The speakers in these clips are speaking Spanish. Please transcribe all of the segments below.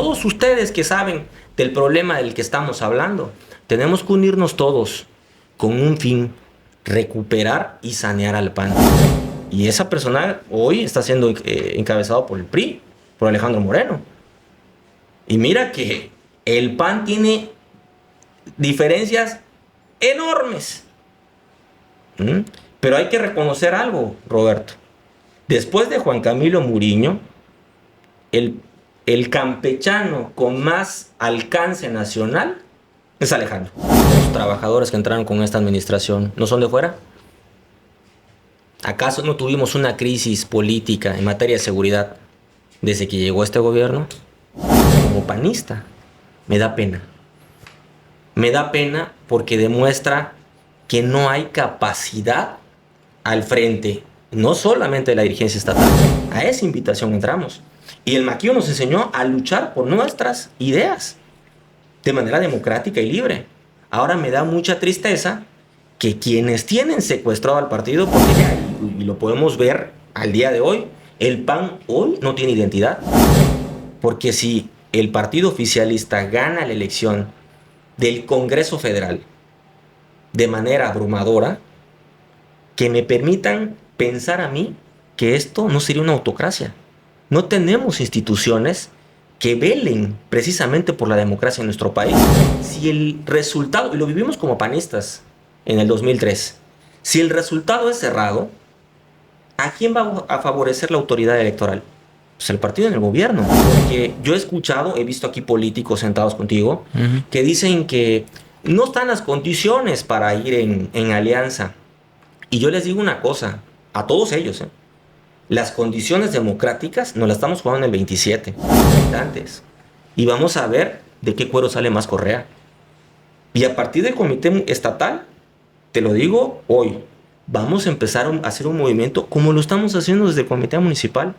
todos ustedes que saben del problema del que estamos hablando, tenemos que unirnos todos con un fin: recuperar y sanear al PAN. Y esa persona hoy está siendo encabezado por el PRI, por Alejandro Moreno. Y mira que el PAN tiene diferencias enormes. Pero hay que reconocer algo, Roberto. Después de Juan Camilo Muriño, el campechano con más alcance nacional es Alejandro. Los trabajadores que entraron con esta administración no son de fuera. ¿Acaso no tuvimos una crisis política en materia de seguridad desde que llegó este gobierno? Como panista, me da pena. Me da pena porque demuestra que no hay capacidad al frente, no solamente de la dirigencia estatal. A esa invitación entramos. Y el Maquillo nos enseñó a luchar por nuestras ideas de manera democrática y libre. Ahora me da mucha tristeza que quienes tienen secuestrado al partido, porque ya, y lo podemos ver al día de hoy, el PAN hoy no tiene identidad. Porque si el partido oficialista gana la elección del Congreso Federal de manera abrumadora, que me permitan pensar a mí que esto no sería una autocracia. No tenemos instituciones que velen precisamente por la democracia en nuestro país. Si el resultado, y lo vivimos como panistas en el 2003, si el resultado es cerrado, ¿a quién va a favorecer la autoridad electoral? Pues el partido en el gobierno. Porque yo he escuchado, he visto aquí políticos sentados contigo, que dicen que no están las condiciones para ir en alianza. Y yo les digo una cosa, a todos ellos, las condiciones democráticas nos las estamos jugando en el 27, antes. Y vamos a ver de qué cuero sale más correa. Y a partir del comité estatal, te lo digo hoy, vamos a empezar a hacer un movimiento como lo estamos haciendo desde el comité municipal.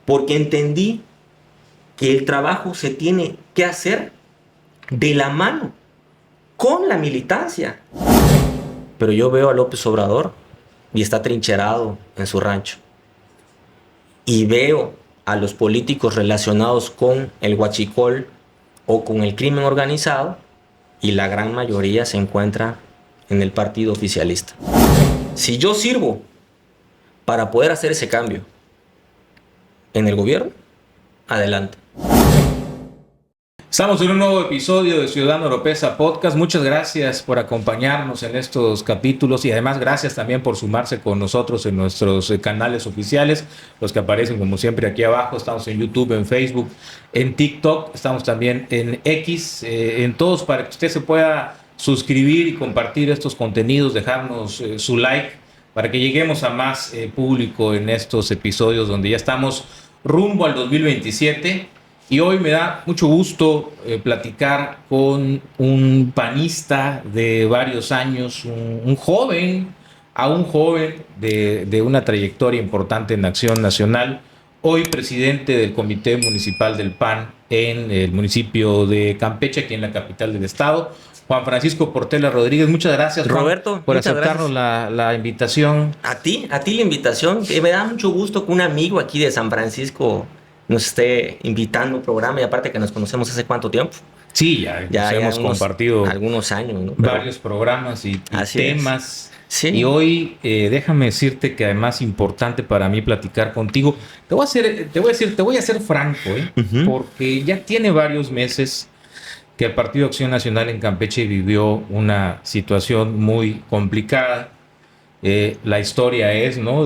Porque entendí que el trabajo se tiene que hacer de la mano, con la militancia. Pero yo veo a López Obrador y está trincherado en su rancho. Y veo a los políticos relacionados con el huachicol o con el crimen organizado, y la gran mayoría se encuentra en el partido oficialista. Si yo sirvo para poder hacer ese cambio en el gobierno, adelante. Estamos en un nuevo episodio de Ciudadano Oropesa Podcast. Muchas gracias por acompañarnos en estos capítulos y además gracias también por sumarse con nosotros en nuestros canales oficiales, los que aparecen como siempre aquí abajo. Estamos en YouTube, en Facebook, en TikTok, estamos también en X, en todos, para que usted se pueda suscribir y compartir estos contenidos, dejarnos su like para que lleguemos a más público en estos episodios donde ya estamos rumbo al 2027. Y hoy me da mucho gusto platicar con un panista de varios años, un joven de una trayectoria importante en Acción Nacional, hoy presidente del Comité Municipal del PAN en el municipio de Campeche, aquí en la capital del estado, Juan Francisco Portela Rodríguez. Muchas gracias, Juan, Roberto, por aceptarnos la invitación. A ti la invitación. Me da mucho gusto que un amigo aquí de San Francisco nos esté invitando a un programa, y aparte que nos conocemos hace cuánto tiempo. Sí, ya hemos compartido algunos años, ¿no? Varios programas y temas. Sí. Y hoy déjame decirte que además importante para mí platicar contigo. Te voy a ser franco, porque ya tiene varios meses que el Partido Acción Nacional en Campeche vivió una situación muy complicada. La historia es, ¿no?,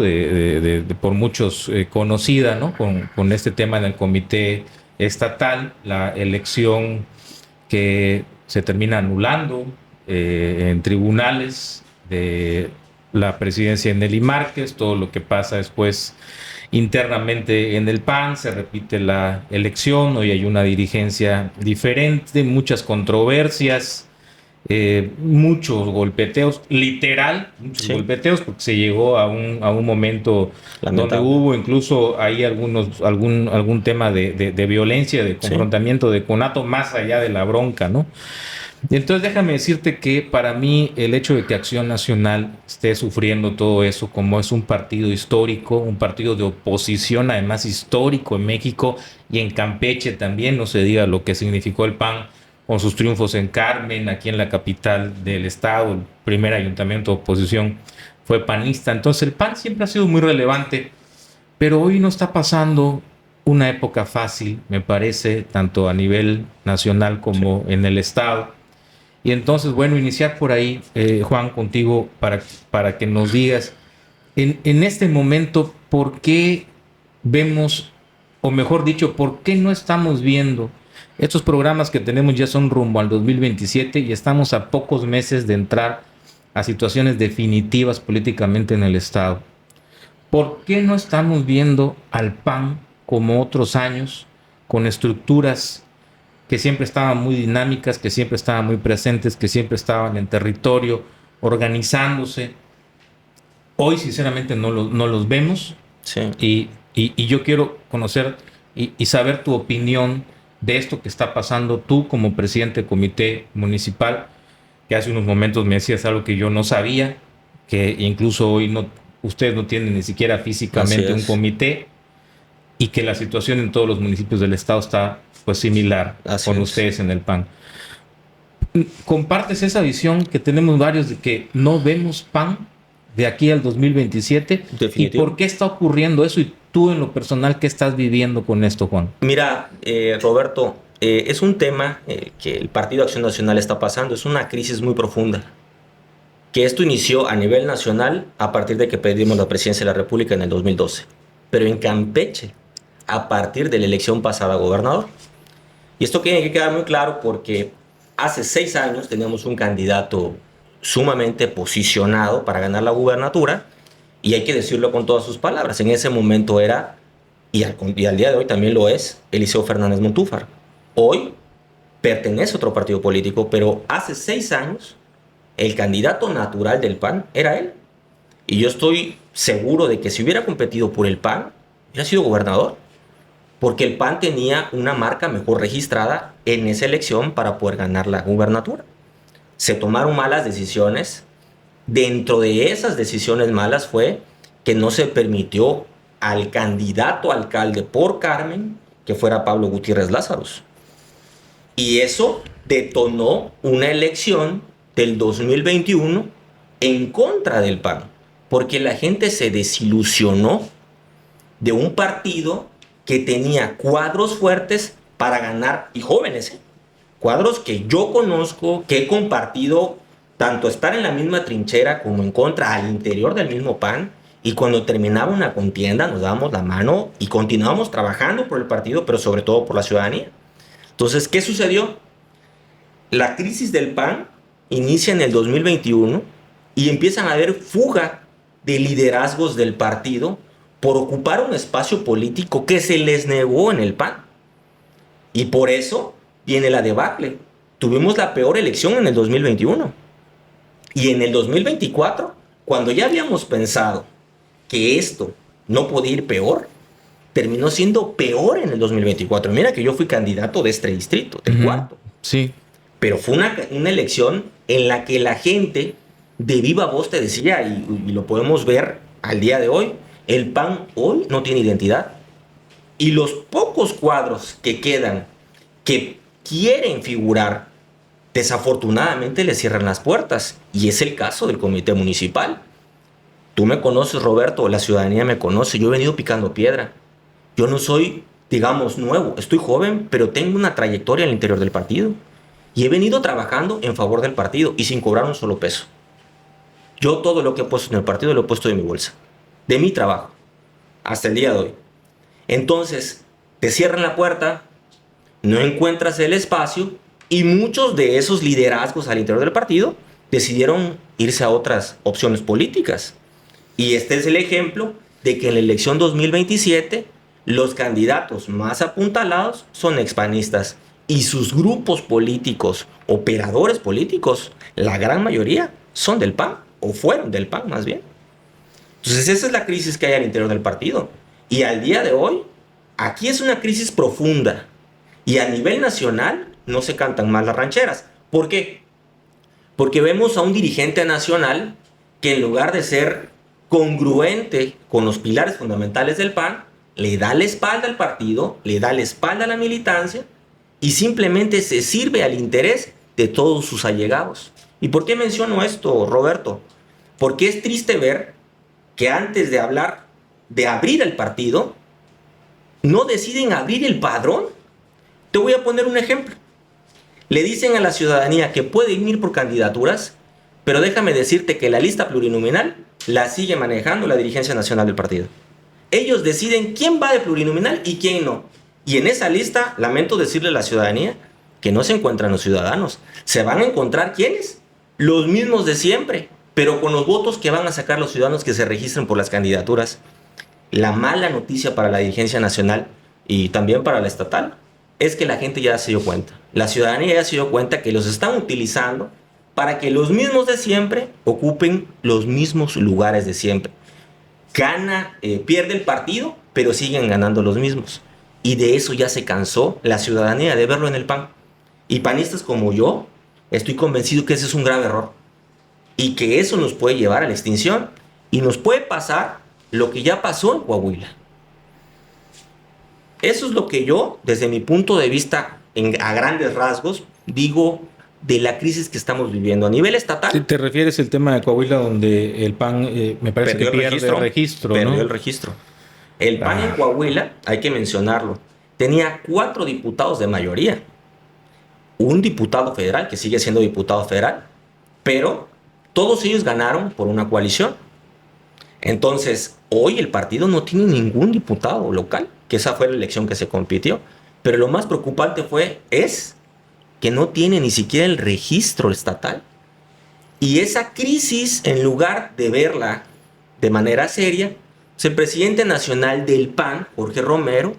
por muchos conocida, ¿no?, con este tema en el comité estatal, la elección que se termina anulando en tribunales de la presidencia de Nelly Márquez, todo lo que pasa después internamente en el PAN, se repite la elección, hoy hay una dirigencia diferente, muchas controversias, muchos golpeteos, golpeteos, porque se llegó a un momento lamentable, donde hubo incluso ahí algún tema de violencia, de confrontamiento, de conato, más allá de la bronca, ¿no? Y entonces déjame decirte que para mí el hecho de que Acción Nacional esté sufriendo todo eso, como es un partido histórico, un partido de oposición además histórico en México y en Campeche también, no se diga lo que significó el PAN con sus triunfos en Carmen, aquí en la capital del estado, el primer ayuntamiento de oposición fue panista. Entonces el PAN siempre ha sido muy relevante, pero hoy no está pasando una época fácil, me parece, tanto a nivel nacional como en el estado. Y entonces, bueno, iniciar por ahí, Juan, contigo, para que nos digas, en este momento, ¿por qué vemos, o mejor dicho, por qué no estamos viendo estos programas que tenemos ya son rumbo al 2027 y estamos a pocos meses de entrar a situaciones definitivas políticamente en el Estado? ¿Por qué no estamos viendo al PAN como otros años, con estructuras que siempre estaban muy dinámicas, que siempre estaban muy presentes, que siempre estaban en territorio, organizándose? Hoy, sinceramente, no los vemos. Sí. Y yo quiero conocer y saber tu opinión de esto que está pasando tú como presidente del comité municipal, que hace unos momentos me decías algo que yo no sabía, que incluso hoy no, ustedes no tienen ni siquiera físicamente un comité, y que la situación en todos los municipios del estado está pues similar con ustedes en el PAN. ¿Compartes esa visión que tenemos varios de que no vemos PAN de aquí al 2027? Definitivo. ¿Y por qué está ocurriendo eso? Y tú en lo personal, ¿qué estás viviendo con esto, Juan? Mira, Roberto, es un tema que el Partido Acción Nacional está pasando. Es una crisis muy profunda. Que esto inició a nivel nacional a partir de que perdimos la presidencia de la República en el 2012. Pero en Campeche, a partir de la elección pasada a gobernador. Y esto tiene que quedar muy claro porque hace 6 años teníamos un candidato sumamente posicionado para ganar la gubernatura, y hay que decirlo con todas sus palabras. En ese momento era, y al día de hoy también lo es, Eliseo Fernández Montúfar. Hoy pertenece a otro partido político, pero hace 6 años el candidato natural del PAN era él. Y yo estoy seguro de que si hubiera competido por el PAN, hubiera sido gobernador, porque el PAN tenía una marca mejor registrada en esa elección para poder ganar la gubernatura. Se tomaron malas decisiones. Dentro de esas decisiones malas fue que no se permitió al candidato alcalde por Carmen que fuera Pablo Gutiérrez Lázaros. Y eso detonó una elección del 2021 en contra del PAN, porque la gente se desilusionó de un partido que tenía cuadros fuertes para ganar, y jóvenes, cuadros que yo conozco, que he compartido, tanto estar en la misma trinchera como en contra al interior del mismo PAN, y cuando terminaba una contienda nos dábamos la mano y continuábamos trabajando por el partido, pero sobre todo por la ciudadanía. Entonces, ¿qué sucedió? La crisis del PAN inicia en el 2021 y empiezan a haber fuga de liderazgos del partido por ocupar un espacio político que se les negó en el PAN. Y por eso viene la debacle. Tuvimos la peor elección en el 2021. Y en el 2024, cuando ya habíamos pensado que esto no podía ir peor, terminó siendo peor en el 2024. Mira que yo fui candidato de este distrito, del cuarto. Sí. Pero fue una elección en la que la gente de viva voz te decía, y lo podemos ver al día de hoy, el PAN hoy no tiene identidad. Y los pocos cuadros que quedan que quieren figurar, desafortunadamente les cierran las puertas. Y es el caso del comité municipal. Tú me conoces, Roberto, la ciudadanía me conoce. Yo he venido picando piedra. Yo no soy, digamos, nuevo. Estoy joven, pero tengo una trayectoria al interior del partido. Y he venido trabajando en favor del partido y sin cobrar un solo peso. Yo todo lo que he puesto en el partido lo he puesto de mi bolsa, de mi trabajo, hasta el día de hoy. Entonces, te cierran la puerta, no encuentras el espacio, y muchos de esos liderazgos al interior del partido decidieron irse a otras opciones políticas. Y este es el ejemplo de que en la elección 2027 los candidatos más apuntalados son expanistas, y sus grupos políticos, operadores políticos, la gran mayoría son del PAN, o fueron del PAN más bien. Entonces esa es la crisis que hay al interior del partido. Y al día de hoy, aquí es una crisis profunda. Y a nivel nacional no se cantan más las rancheras. ¿Por qué? Porque vemos a un dirigente nacional que en lugar de ser congruente con los pilares fundamentales del PAN, le da la espalda al partido, le da la espalda a la militancia y simplemente se sirve al interés de todos sus allegados. ¿Y por qué menciono esto, Roberto? Porque es triste ver que antes de hablar de abrir el partido, no deciden abrir el padrón. Te voy a poner un ejemplo. Le dicen a la ciudadanía que pueden ir por candidaturas, pero déjame decirte que la lista plurinominal la sigue manejando la dirigencia nacional del partido. Ellos deciden quién va de plurinominal y quién no. Y en esa lista, lamento decirle a la ciudadanía que no se encuentran los ciudadanos. ¿Se van a encontrar quiénes? Los mismos de siempre, pero con los votos que van a sacar los ciudadanos que se registren por las candidaturas. La mala noticia para la dirigencia nacional y también para la estatal es que la gente ya se dio cuenta. La ciudadanía ya se dio cuenta que los están utilizando para que los mismos de siempre ocupen los mismos lugares de siempre. Pierde el partido, pero siguen ganando los mismos. Y de eso ya se cansó la ciudadanía de verlo en el PAN. Y panistas como yo, estoy convencido que ese es un grave error. Y que eso nos puede llevar a la extinción. Y nos puede pasar lo que ya pasó en Coahuila. Eso es lo que yo, desde mi punto de vista, a grandes rasgos, digo de la crisis que estamos viviendo a nivel estatal. Si te refieres al tema de Coahuila, donde el PAN me parece que pierde el registro, perdió ¿no? el registro. El PAN en Coahuila, hay que mencionarlo, tenía 4 diputados de mayoría. Un diputado federal, que sigue siendo diputado federal, pero todos ellos ganaron por una coalición. Entonces, hoy el partido no tiene ningún diputado local, que esa fue la elección que se compitió. Pero lo más preocupante es que no tiene ni siquiera el registro estatal. Y esa crisis, en lugar de verla de manera seria, el presidente nacional del PAN, Jorge Romero,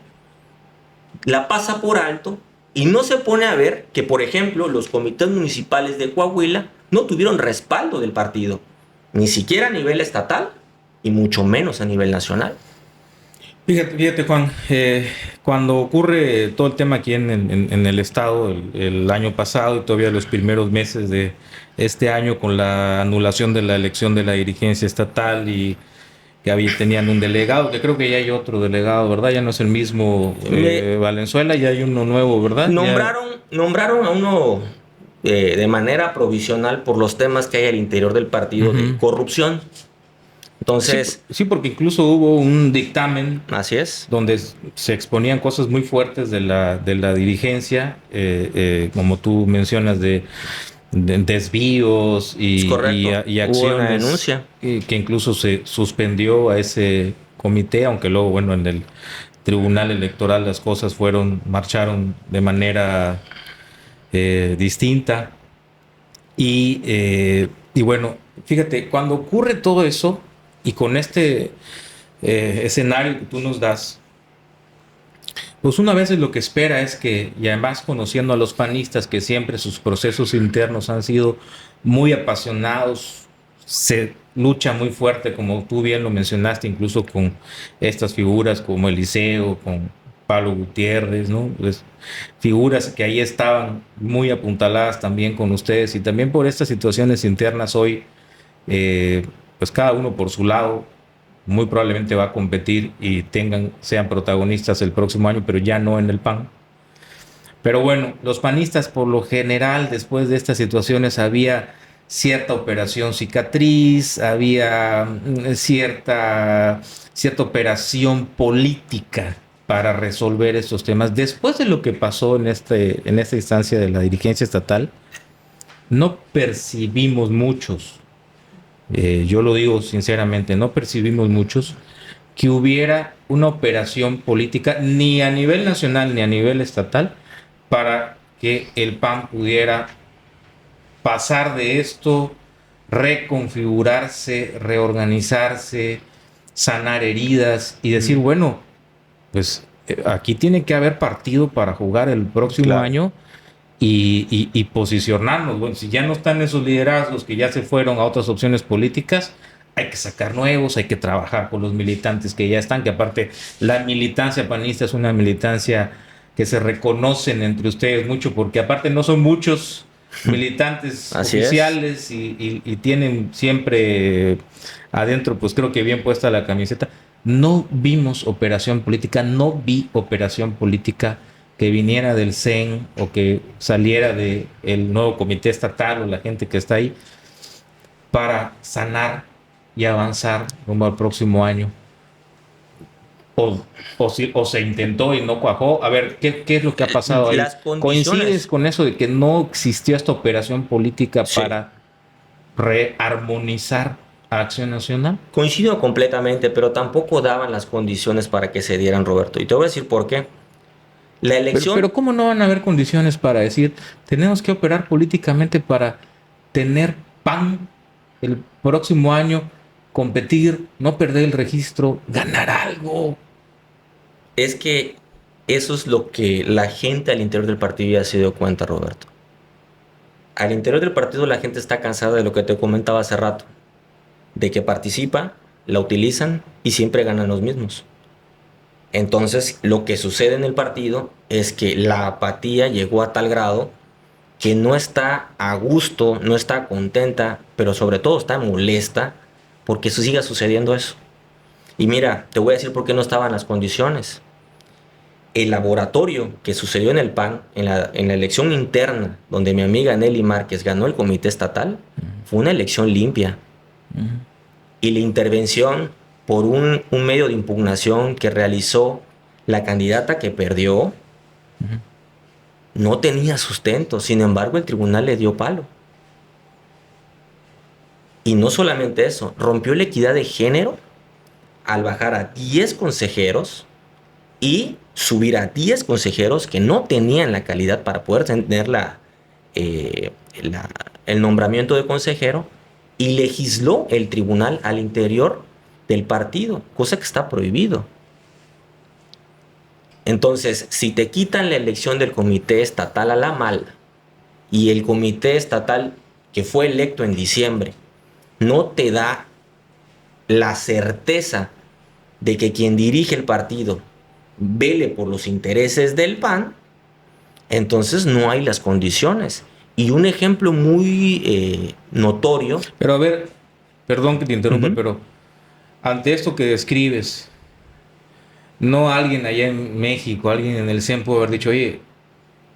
la pasa por alto y no se pone a ver que, por ejemplo, los comités municipales de Coahuila no tuvieron respaldo del partido, ni siquiera a nivel estatal y mucho menos a nivel nacional. Fíjate Juan, cuando ocurre todo el tema aquí en el estado el año pasado y todavía los primeros meses de este año con la anulación de la elección de la dirigencia estatal y que tenían un delegado, que creo que ya hay otro delegado, ¿verdad? Ya no es el mismo Valenzuela, ya hay uno nuevo, ¿verdad? Nombraron a uno de manera provisional por los temas que hay al interior del partido de corrupción. Entonces, sí, porque incluso hubo un dictamen, así es, donde se exponían cosas muy fuertes de la dirigencia, como tú mencionas, de desvíos y acciones. Hubo una denuncia que incluso se suspendió a ese comité, aunque luego, bueno, en el Tribunal Electoral las cosas marcharon de manera distinta. Y bueno, fíjate, cuando ocurre todo eso, y con este escenario que tú nos das, pues una vez lo que espera es que, y además conociendo a los panistas, que siempre sus procesos internos han sido muy apasionados, se lucha muy fuerte, como tú bien lo mencionaste, incluso con estas figuras como Eliseo, con Pablo Gutiérrez, ¿no? Pues, figuras que ahí estaban muy apuntaladas también con ustedes, y también por estas situaciones internas hoy, pues cada uno por su lado muy probablemente va a competir y sean protagonistas el próximo año, pero ya no en el PAN. Pero bueno, los panistas por lo general, después de estas situaciones, cierta operación cicatriz, había cierta operación política para resolver estos temas. Después de lo que pasó en esta instancia de la dirigencia estatal, no percibimos muchos, yo lo digo sinceramente, no percibimos muchos que hubiera una operación política ni a nivel nacional ni a nivel estatal para que el PAN pudiera pasar de esto, reconfigurarse, reorganizarse, sanar heridas y decir, bueno, pues aquí tiene que haber partido para jugar el próximo año y posicionarnos. Bueno, si ya no están esos liderazgos que ya se fueron a otras opciones políticas, hay que sacar nuevos, hay que trabajar con los militantes que ya están, que aparte la militancia panista es una militancia que se reconocen entre ustedes mucho, porque aparte no son muchos militantes Así oficiales y tienen siempre adentro, pues creo que bien puesta la camiseta. No vimos operación política, no vi operación política que viniera del CEN o que saliera del nuevo comité estatal o la gente que está ahí para sanar y avanzar rumbo al próximo año. O se intentó y no cuajó. A ver, ¿qué es lo que ha pasado ahí? Las condiciones. ¿Coincides con eso de que no existió esta operación política Sí. para rearmonizar a Acción Nacional? Coincido completamente, pero tampoco daban las condiciones para que se dieran, Roberto. Y te voy a decir por qué. La elección... Pero ¿cómo no van a haber condiciones para decir, tenemos que operar políticamente para tener pan el próximo año, competir, no perder el registro, ganar algo? Es que eso es lo que la gente al interior del partido ya se dio cuenta, Roberto. Al interior del partido la gente está cansada de lo que te comentaba hace rato, de que participa, la utilizan y siempre ganan los mismos. Entonces, lo que sucede en el partido es que la apatía llegó a tal grado que no está a gusto, no está contenta, pero sobre todo está molesta porque eso siga sucediendo eso. Y mira, te voy a decir por qué no estaban las condiciones. El laboratorio que sucedió en el PAN, en la elección interna, donde mi amiga Nelly Márquez ganó el comité estatal, fue una elección limpia. Y la intervención por un medio de impugnación que realizó la candidata que perdió, no tenía sustento. Sin embargo, el tribunal le dio palo. Y no solamente eso, rompió la equidad de género al bajar a 10 consejeros y subir a 10 consejeros que no tenían la calidad para poder tener el nombramiento de consejero, y legisló el tribunal al interior del partido, cosa que está prohibido. Entonces, si te quitan la elección del comité estatal a la mala y el comité estatal que fue electo en diciembre no te da la certeza de que quien dirige el partido vele por los intereses del PAN, entonces no hay las condiciones. Y un ejemplo muy notorio... Pero a ver, perdón que te interrumpa, pero ante esto que describes, no alguien allá en México, alguien en el CEN puede haber dicho, oye,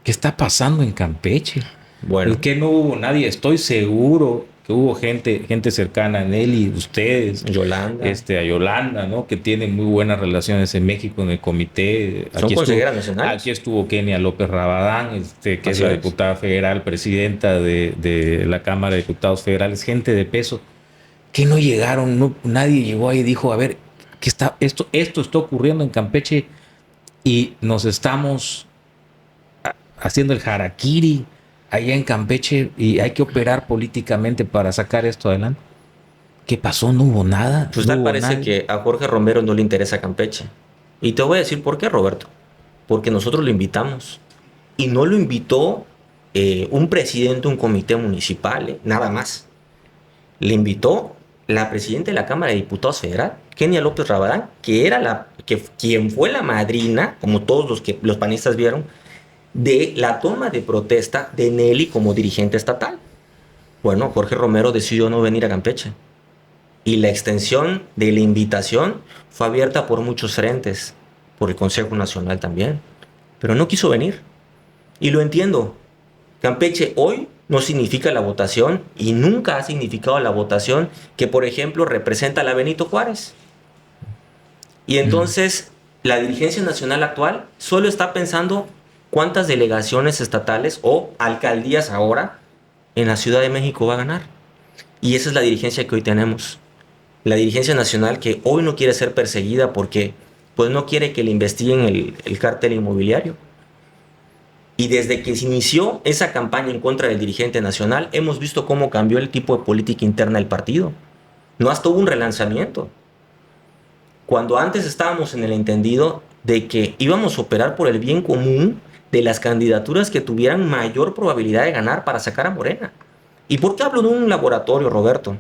¿qué está pasando en Campeche? Bueno. ¿Por qué no hubo nadie? Estoy seguro que hubo gente cercana a Nelly, ustedes, Yolanda. A Yolanda, ¿no? Que tienen muy buenas relaciones en México en el comité. Son consejeras nacionales. Aquí estuvo Kenia López Rabadán, que es la diputada federal, presidenta de la Cámara de Diputados Federales, gente de peso. Que no llegaron, no, nadie llegó ahí y dijo, a ver, ¿qué está, esto está ocurriendo en Campeche y nos estamos haciendo el harakiri allá en Campeche y hay que operar políticamente para sacar esto adelante? ¿Qué pasó? ¿No hubo nada? Pues tal parece que a Jorge Romero no le interesa Campeche. Y te voy a decir por qué, Roberto. Porque nosotros lo invitamos. Y no lo invitó un presidente de un comité municipal, nada más. Le invitó la presidenta de la Cámara de Diputados Federal, Kenia López Rabadán, que era quien fue la madrina, como todos los panistas vieron, de la toma de protesta de Nelly como dirigente estatal. Bueno, Jorge Romero decidió no venir a Campeche. Y la extensión de la invitación fue abierta por muchos frentes, por el Consejo Nacional también. Pero no quiso venir. Y lo entiendo. Campeche hoy no significa la votación y nunca ha significado la votación que, por ejemplo, representa a la Benito Juárez. Y entonces la dirigencia nacional actual solo está pensando cuántas delegaciones estatales o alcaldías ahora en la Ciudad de México va a ganar. Y esa es la dirigencia que hoy tenemos. La dirigencia nacional que hoy no quiere ser perseguida porque pues no quiere que le investiguen el cártel inmobiliario. Y desde que se inició esa campaña en contra del dirigente nacional, hemos visto cómo cambió el tipo de política interna del partido. No hasta hubo un relanzamiento. Cuando antes estábamos en el entendido de que íbamos a operar por el bien común de las candidaturas que tuvieran mayor probabilidad de ganar para sacar a Morena. ¿Y por qué hablo de un laboratorio, Roberto?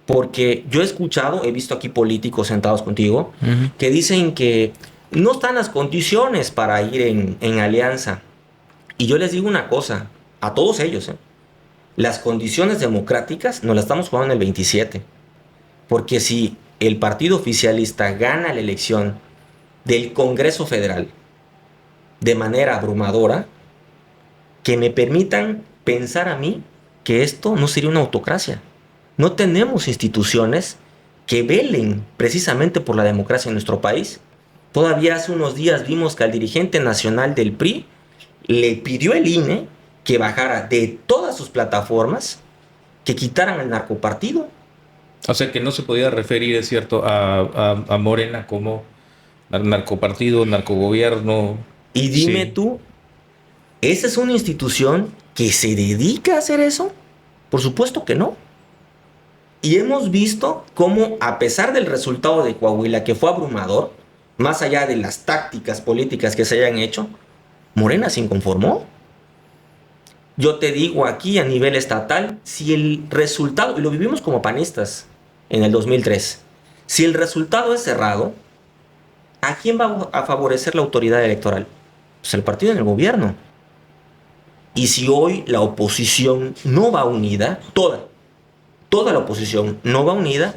Porque yo he escuchado, he visto aquí políticos sentados contigo, que dicen que no están las condiciones para ir en alianza. Y yo les digo una cosa, a todos ellos, Las condiciones democráticas nos las estamos jugando en el 27. Porque si el partido oficialista gana la elección del Congreso Federal de manera abrumadora, que me permitan pensar a mí que esto no sería una autocracia. No tenemos instituciones que velen precisamente por la democracia en nuestro país. Todavía hace unos días vimos que al dirigente nacional del PRI le pidió el INE que bajara de todas sus plataformas, que quitaran el narcopartido. O sea que no se podía referir, es cierto, a Morena como narcopartido, narcogobierno. Y dime Sí. tú, ¿esa es una institución que se dedica a hacer eso? Por supuesto que no. Y hemos visto cómo, a pesar del resultado de Coahuila, que fue abrumador, más allá de las tácticas políticas que se hayan hecho, Morena se inconformó. Yo te digo aquí a nivel estatal, si el resultado, y lo vivimos como panistas en el 2003, si el resultado es cerrado, ¿a quién va a favorecer la autoridad electoral? Pues el partido en el gobierno. Y si hoy la oposición no va unida, toda la oposición no va unida,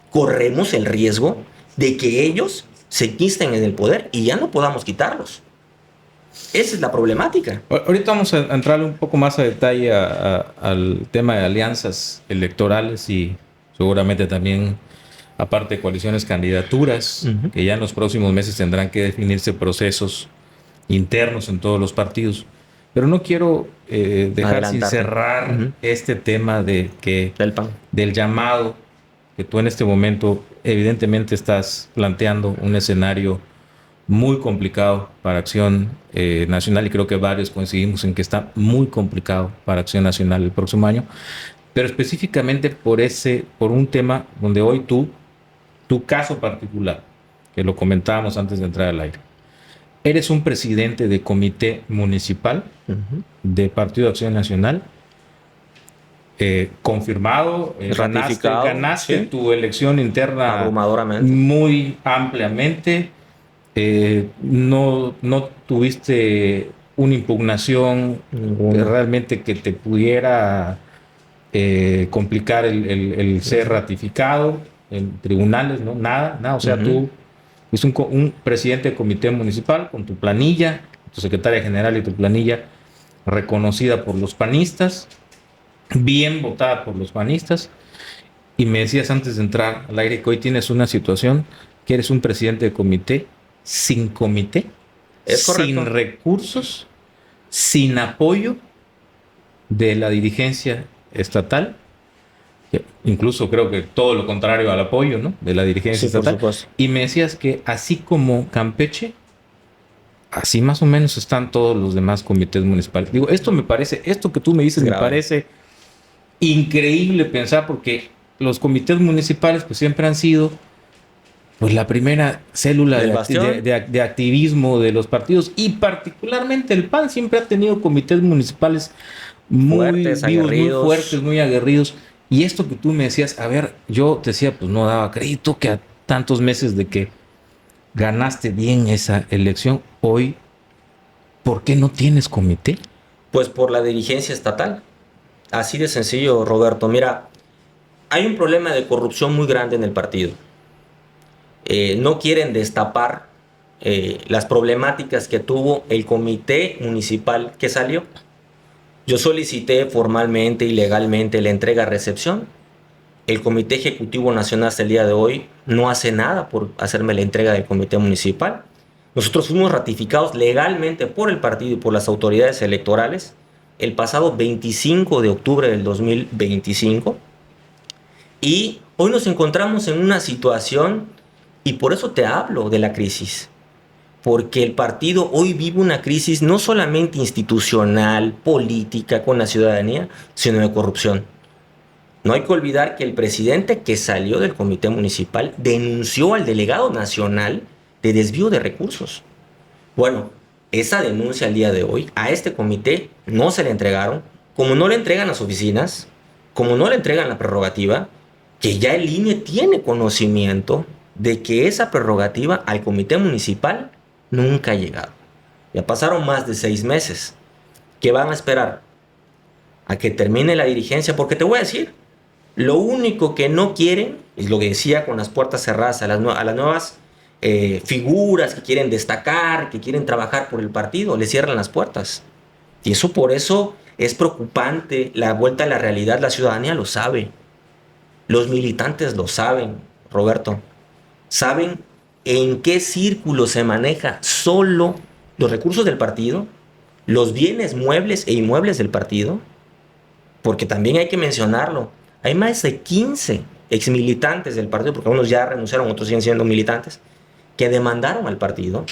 corremos el riesgo de que ellos se quisten en el poder y ya no podamos quitarlos. Esa es la problemática. Ahorita vamos a entrarle un poco más a detalle al tema de alianzas electorales y seguramente también, aparte de coaliciones, candidaturas, que ya en los próximos meses tendrán que definirse procesos internos en todos los partidos. Pero no quiero dejar sin cerrar este tema del llamado que tú en este momento evidentemente estás planteando un escenario muy complicado para Acción Nacional, y creo que varios coincidimos en que está muy complicado para Acción Nacional el próximo año, pero específicamente por un tema donde hoy tu caso particular, que lo comentábamos antes de entrar al aire, eres un presidente de comité municipal de Partido Acción Nacional, confirmado, ganaste ¿sí? Tu elección interna abrumadoramente, muy ampliamente. No tuviste una impugnación realmente que te pudiera complicar el ser ratificado en tribunales, ¿no? Nada. O sea, tú fuiste un presidente de comité municipal con tu planilla, tu secretaria general y tu planilla reconocida por los panistas, bien votada por los panistas, y me decías antes de entrar al aire que hoy tienes una situación que eres un presidente de comité sin comité, sin recursos, sin apoyo de la dirigencia estatal, incluso creo que todo lo contrario al apoyo, ¿no?, de la dirigencia estatal. Y me decías que así como Campeche, así más o menos están todos los demás comités municipales. Digo, esto que tú me dices me parece increíble pensar, porque los comités municipales pues siempre han sido pues la primera célula de activismo de los partidos, y particularmente el PAN siempre ha tenido comités municipales muy vivos, muy fuertes, muy aguerridos. Y esto que tú me decías, a ver, yo te decía, pues no daba crédito que a tantos meses de que ganaste bien esa elección, hoy, ¿por qué no tienes comité? Pues por la dirigencia estatal. Así de sencillo, Roberto. Mira, hay un problema de corrupción muy grande en el partido. No quieren destapar las problemáticas que tuvo el comité municipal que salió. Yo solicité formalmente y legalmente la entrega-recepción. El Comité Ejecutivo Nacional hasta el día de hoy no hace nada por hacerme la entrega del comité municipal. Nosotros fuimos ratificados legalmente por el partido y por las autoridades electorales el pasado 25 de octubre del 2025. Y hoy nos encontramos en una situación, y por eso te hablo de la crisis, porque el partido hoy vive una crisis no solamente institucional, política con la ciudadanía, sino de corrupción. No hay que olvidar que el presidente que salió del comité municipal denunció al delegado nacional de desvío de recursos. Bueno, esa denuncia al día de hoy a este comité no se le entregaron, como no le entregan las oficinas, como no le entregan la prerrogativa, que ya el INE tiene conocimiento de que esa prerrogativa al comité municipal nunca ha llegado. Ya pasaron más de 6 meses. ¿Qué van a esperar? a que termine la dirigencia, porque te voy a decir, lo único que no quieren, es lo que decía con las puertas cerradas a las nuevas figuras que quieren destacar, que quieren trabajar por el partido, le cierran las puertas. Y eso por eso es preocupante. La vuelta a la realidad, la ciudadanía lo sabe. Los militantes lo saben, Roberto. Saben en qué círculo se maneja solo los recursos del partido, los bienes muebles e inmuebles del partido, porque también hay que mencionarlo. Hay más de 15 exmilitantes del partido, porque unos ya renunciaron, otros siguen siendo militantes, que demandaron al partido,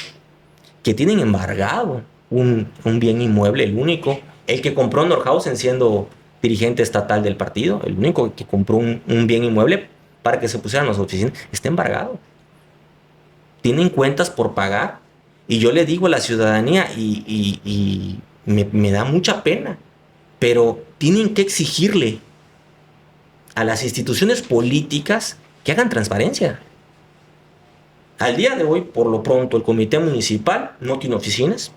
que tienen embargado un bien inmueble, el único, el que compró Norhausen siendo dirigente estatal del partido, el único que compró un bien inmueble para que se pusieran las oficinas, está embargado. Tienen cuentas por pagar. Y yo le digo a la ciudadanía, y me da mucha pena, pero tienen que exigirle a las instituciones políticas que hagan transparencia. Al día de hoy, por lo pronto, el comité municipal no tiene oficinas,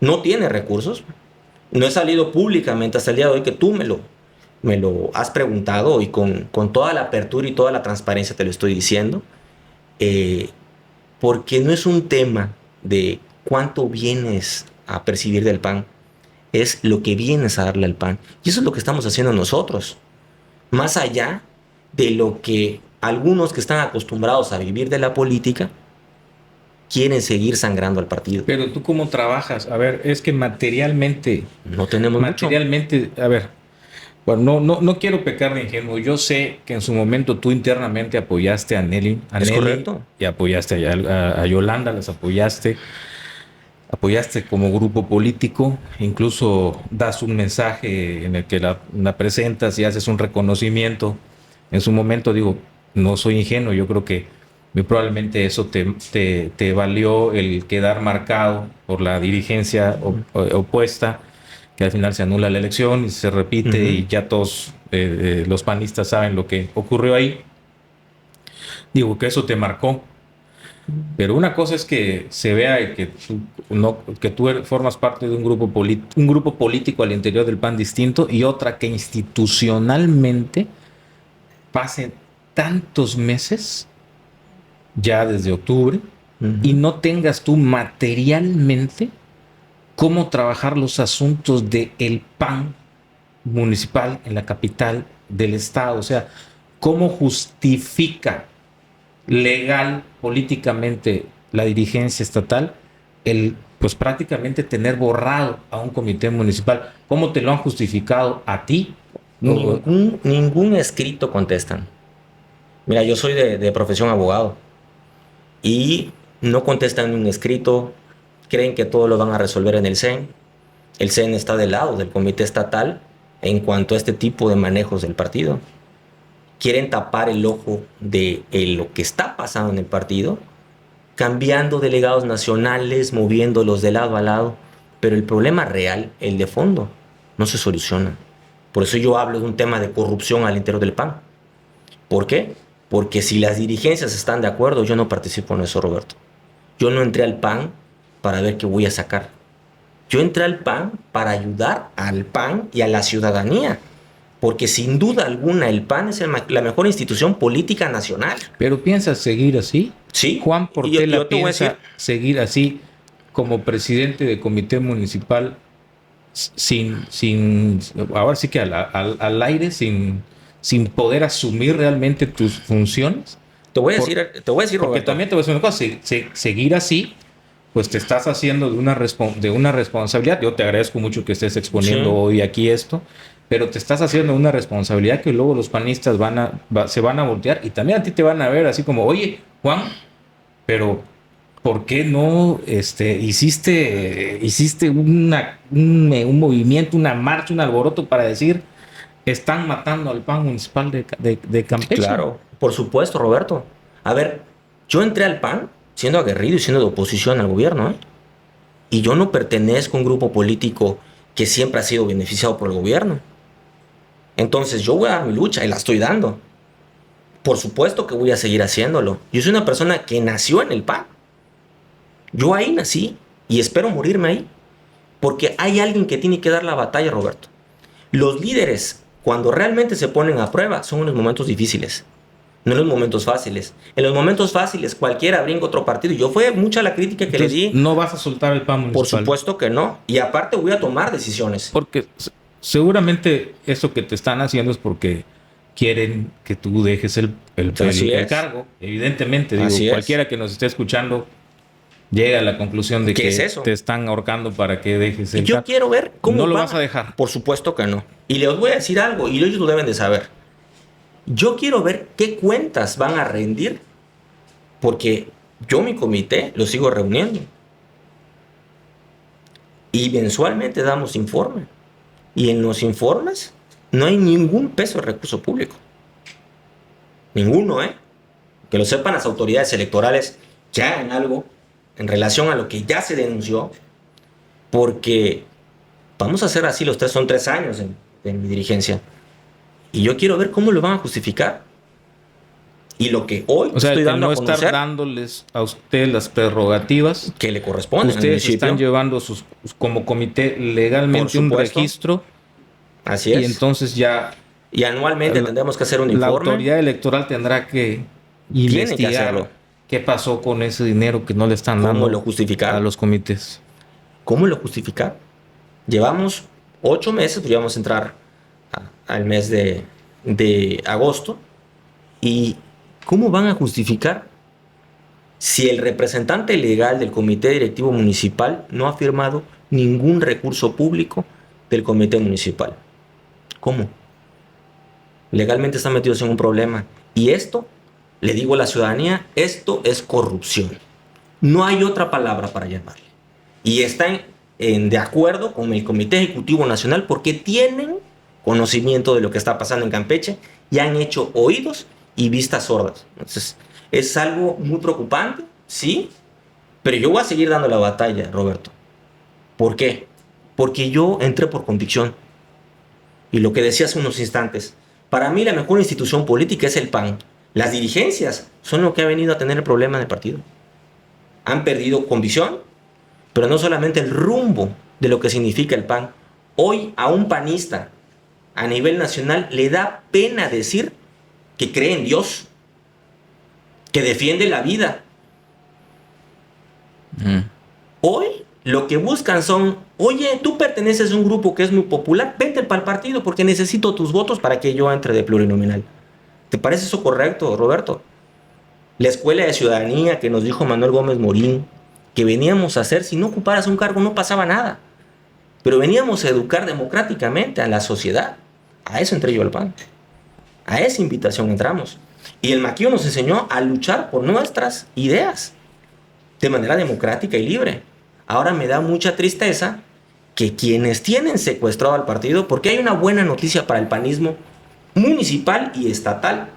no tiene recursos. No he salido públicamente hasta el día de hoy, que tú me lo has preguntado, y con toda la apertura y toda la transparencia te lo estoy diciendo, porque no es un tema de cuánto vienes a percibir del PAN, es lo que vienes a darle al PAN. Y eso es lo que estamos haciendo nosotros. Más allá de lo que algunos que están acostumbrados a vivir de la política quieren seguir sangrando al partido. Pero tú cómo trabajas, a ver, es que materialmente, no tenemos materialmente, mucho. A ver, bueno, no quiero pecar de ingenuo. Yo sé que en su momento tú internamente apoyaste a Nelly, es correcto, y apoyaste a Yolanda, las apoyaste como grupo político, incluso das un mensaje en el que la presentas y haces un reconocimiento. En su momento, digo, no soy ingenuo, yo creo que muy probablemente eso te valió el quedar marcado por la dirigencia opuesta, que al final se anula la elección y se repite, y ya todos los panistas saben lo que ocurrió ahí. Digo que eso te marcó. Pero una cosa es que se vea que tú formas parte de un grupo político al interior del PAN distinto, y otra que institucionalmente pasen tantos meses, ya desde octubre, y no tengas tú materialmente cómo trabajar los asuntos del PAN municipal en la capital del estado. O sea, cómo justifica legal, políticamente, la dirigencia estatal pues prácticamente tener borrado a un comité municipal. ¿Cómo te lo han justificado a ti? Ningún escrito contestan. Mira, yo soy de profesión abogado, y no contestan un escrito. Creen que todo lo van a resolver en el CEN. El CEN está del lado del comité estatal en cuanto a este tipo de manejos del partido. Quieren tapar el ojo de lo que está pasando en el partido, cambiando delegados nacionales, moviéndolos de lado a lado, pero el problema real, el de fondo, no se soluciona. Por eso yo hablo de un tema de corrupción al interior del PAN. ¿Por qué? Porque si las dirigencias están de acuerdo, yo no participo en eso, Roberto. Yo no entré al PAN para ver qué voy a sacar. Yo entré al PAN para ayudar al PAN y a la ciudadanía. Porque sin duda alguna el PAN es la mejor institución política nacional. ¿Pero piensas seguir así? Sí. Juan Portela piensa seguir así como presidente de comité municipal ahora sí que al aire, sin poder asumir realmente tus funciones. Te voy a decir, porque Roberto, también te voy a decir una cosa, seguir así, pues te estás haciendo de una responsabilidad. Yo te agradezco mucho que estés exponiendo hoy aquí esto, pero te estás haciendo una responsabilidad que luego los panistas se van a voltear, y también a ti te van a ver así como, oye, Juan, pero ¿por qué no hiciste un movimiento, una marcha, un alboroto para decir están matando al PAN municipal de Campeche? Claro, por supuesto, Roberto. A ver, yo entré al PAN siendo aguerrido y siendo de oposición al gobierno, ¿eh? Y yo no pertenezco a un grupo político que siempre ha sido beneficiado por el gobierno. Entonces yo voy a dar mi lucha, y la estoy dando. Por supuesto que voy a seguir haciéndolo. Yo soy una persona que nació en el PAN. Yo ahí nací y espero morirme ahí. Porque hay alguien que tiene que dar la batalla, Roberto. Los líderes, cuando realmente se ponen a prueba, son en los momentos difíciles, no en los momentos fáciles. En los momentos fáciles, cualquiera brinca otro partido. Yo fue mucha la crítica que Entonces, le di. ¿no vas a soltar el PAN municipal? Por supuesto que no. Y aparte voy a tomar decisiones. Porque seguramente eso que te están haciendo es porque quieren que tú dejes el cargo. Evidentemente, digo, cualquiera que nos esté escuchando llega a la conclusión de que te están ahorcando para que dejes el cargo. Yo quiero ver cómo no lo vas a dejar. Por supuesto que no. Y les voy a decir algo, y ellos lo deben de saber. Yo quiero ver qué cuentas van a rendir, porque yo mi comité lo sigo reuniendo. Y mensualmente damos informe. Y en los informes no hay ningún peso de recurso público. Ninguno, ¿eh? Que lo sepan las autoridades electorales, que hagan algo en relación a lo que ya se denunció, porque vamos a hacer así, son 3 años en mi dirigencia. Y yo quiero ver cómo lo van a justificar. Y lo que hoy estoy dando a conocer, estar dándoles a usted las prerrogativas que le corresponden. Ustedes están llevando como comité legalmente un registro. Así es. Y entonces ya... Y anualmente tendremos que hacer un informe. La autoridad electoral tendrá que investigar qué pasó con ese dinero que no le están dando a los comités. ¿Cómo lo justificar? Llevamos 8 meses, pues ya vamos a entrar al mes de agosto. ¿Y cómo van a justificar si el representante legal del comité directivo municipal no ha firmado ningún recurso público del comité municipal? ¿Cómo? Legalmente están metidos en un problema. Y esto, le digo a la ciudadanía, esto es corrupción. No hay otra palabra para llamarle. Y están de acuerdo con el Comité Ejecutivo Nacional porque tienen conocimiento de lo que está pasando en Campeche y han hecho oídos y vistas sordas. Entonces, es algo muy preocupante, sí, pero yo voy a seguir dando la batalla, Roberto. ¿Por qué? Porque yo entré por convicción. Y lo que decía hace unos instantes, para mí la mejor institución política es el PAN. Las dirigencias son lo que ha venido a tener el problema en el partido. Han perdido convicción, pero no solamente el rumbo de lo que significa el PAN. Hoy a un panista a nivel nacional le da pena decir que cree en Dios, que defiende la vida. Hoy lo que buscan son, oye, tú perteneces a un grupo que es muy popular, vente para el partido porque necesito tus votos para que yo entre de plurinominal. ¿Te parece eso correcto, Roberto? La escuela de ciudadanía que nos dijo Manuel Gómez Morín, que veníamos a hacer, si no ocuparas un cargo no pasaba nada. Pero veníamos a educar democráticamente a la sociedad. A eso entré yo al PAN. A esa invitación entramos. Y el Maquillo nos enseñó a luchar por nuestras ideas de manera democrática y libre. Ahora me da mucha tristeza que quienes tienen secuestrado al partido, porque hay una buena noticia para el panismo municipal y estatal.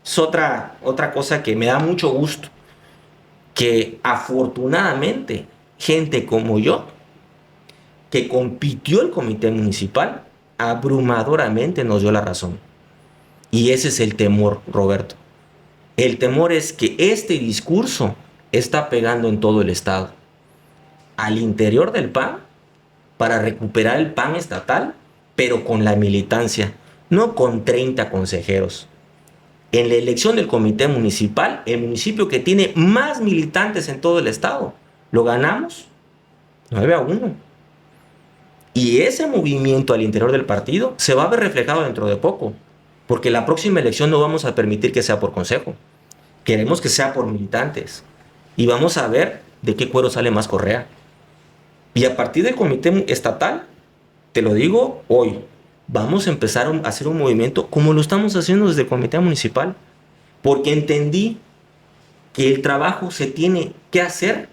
Es otra cosa que me da mucho gusto. Que afortunadamente gente como yo, que compitió el comité municipal, abrumadoramente nos dio la razón. Y ese es el temor, Roberto. El temor es que este discurso está pegando en todo el estado. Al interior del PAN, para recuperar el PAN estatal, pero con la militancia, no con 30 consejeros. En la elección del comité municipal, el municipio que tiene más militantes en todo el estado, lo ganamos 9-1. Y ese movimiento al interior del partido se va a ver reflejado dentro de poco, porque la próxima elección no vamos a permitir que sea por consejo. Queremos que sea por militantes. Y vamos a ver de qué cuero sale más correa. Y a partir del comité estatal, te lo digo hoy, vamos a empezar a hacer un movimiento como lo estamos haciendo desde el comité municipal. Porque entendí que el trabajo se tiene que hacer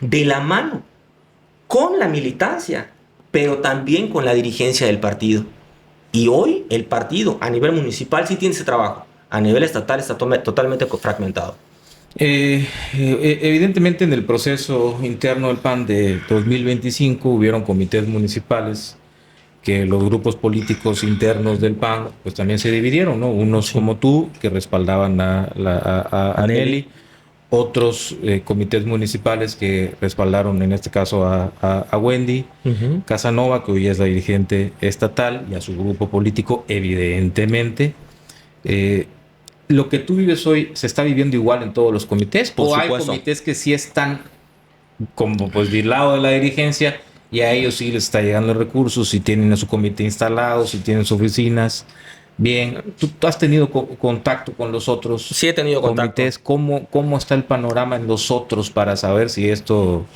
de la mano con la militancia, pero también con la dirigencia del partido. Y hoy el partido a nivel municipal sí tiene ese trabajo. A nivel estatal está totalmente fragmentado. Evidentemente en el proceso interno del PAN de 2025 hubieron comités municipales que los grupos políticos internos del PAN pues también se dividieron, ¿no? Unos como tú que respaldaban a Nelly, otros comités municipales que respaldaron en este caso a Wendy Casanova, que hoy es la dirigente estatal, y a su grupo político, evidentemente. Lo que tú vives hoy se está viviendo igual en todos los comités, Por o hay supuesto. comités que sí están como pues del lado de la dirigencia y a ellos sí les está llegando recursos, si tienen a su comité instalado, si tienen sus oficinas. Bien, ¿tú has tenido contacto con los otros Sí he tenido comités? ¿Cómo está el panorama en los otros para saber si esto,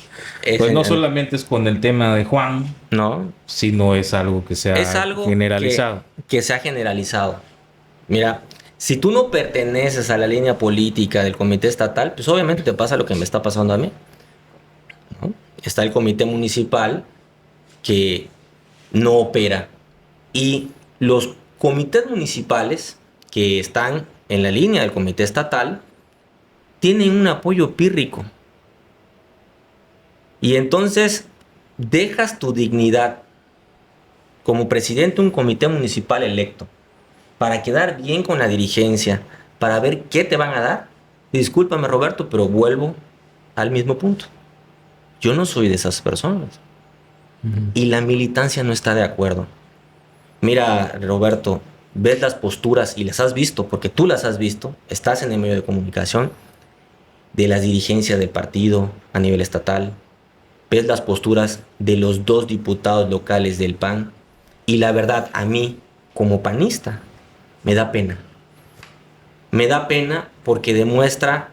pues no solamente es con el tema de Juan, no, sino es algo que sea es algo generalizado? que se ha generalizado. Mira, si tú no perteneces a la línea política del comité estatal, pues obviamente te pasa lo que me está pasando a mí, ¿no? Está el comité municipal que no opera, y los comités municipales que están en la línea del comité estatal tienen un apoyo pírrico. Y entonces dejas tu dignidad como presidente de un comité municipal electo para quedar bien con la dirigencia, para ver qué te van a dar. Y discúlpame, Roberto, pero vuelvo al mismo punto. Yo no soy de esas personas. Y la militancia no está de acuerdo. Mira, Roberto, ves las posturas y las has visto, porque tú las has visto, estás en el medio de comunicación, de las dirigencias del partido a nivel estatal, ves las posturas de los 2 diputados locales del PAN, y la verdad, a mí, como panista, me da pena. Me da pena porque demuestra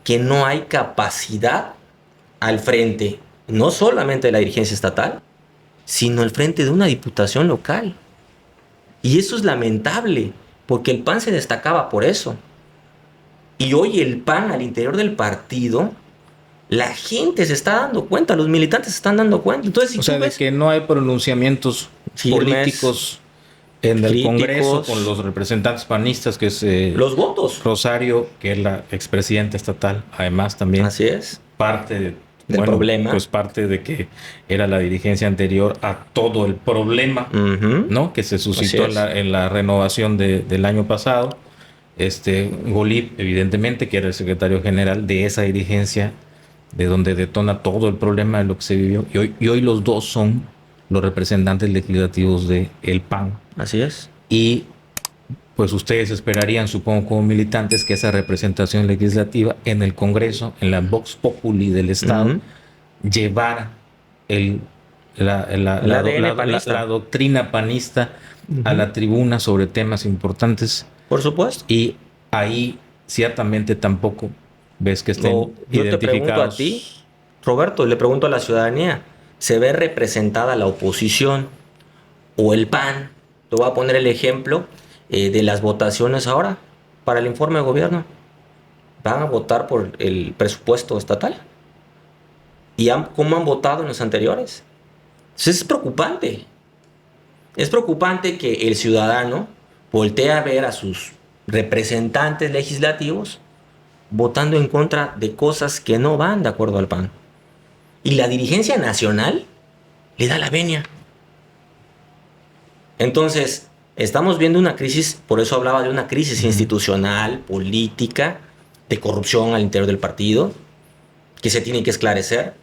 que no hay capacidad al frente, no solamente de la dirigencia estatal, sino al frente de una diputación local. Y eso es lamentable, porque el PAN se destacaba por eso. Y hoy el PAN al interior del partido, la gente se está dando cuenta, los militantes se están dando cuenta. Entonces, si O sea, de que no hay pronunciamientos políticos en el Congreso con los representantes panistas, que es los votos. Rosario, que es la expresidenta estatal, además también. Así es. Parte del problema. Pues parte de que era la dirigencia anterior a todo el problema, ¿no? Que se suscitó en la renovación del año pasado. Golib, evidentemente, que era el secretario general de esa dirigencia, de donde detona todo el problema de lo que se vivió. Y hoy los dos son los representantes legislativos del PAN. Así es. Y pues ustedes esperarían, supongo, como militantes, que esa representación legislativa en el Congreso, en la Vox Populi del Estado, llevara la doctrina panista a la tribuna sobre temas importantes. Por supuesto. Y ahí ciertamente tampoco ves que estén identificados. Yo te pregunto a ti, Roberto, le pregunto a la ciudadanía, ¿se ve representada la oposición o el PAN? Te voy a poner el ejemplo de las votaciones ahora para el informe de gobierno. ¿Van a votar por el presupuesto estatal? ¿Y cómo han votado en los anteriores? Entonces es preocupante. Es preocupante que el ciudadano voltee a ver a sus representantes legislativos votando en contra de cosas que no van de acuerdo al PAN. Y la dirigencia nacional le da la venia. Entonces, estamos viendo una crisis, por eso hablaba de una crisis institucional, política, de corrupción al interior del partido, que se tiene que esclarecer.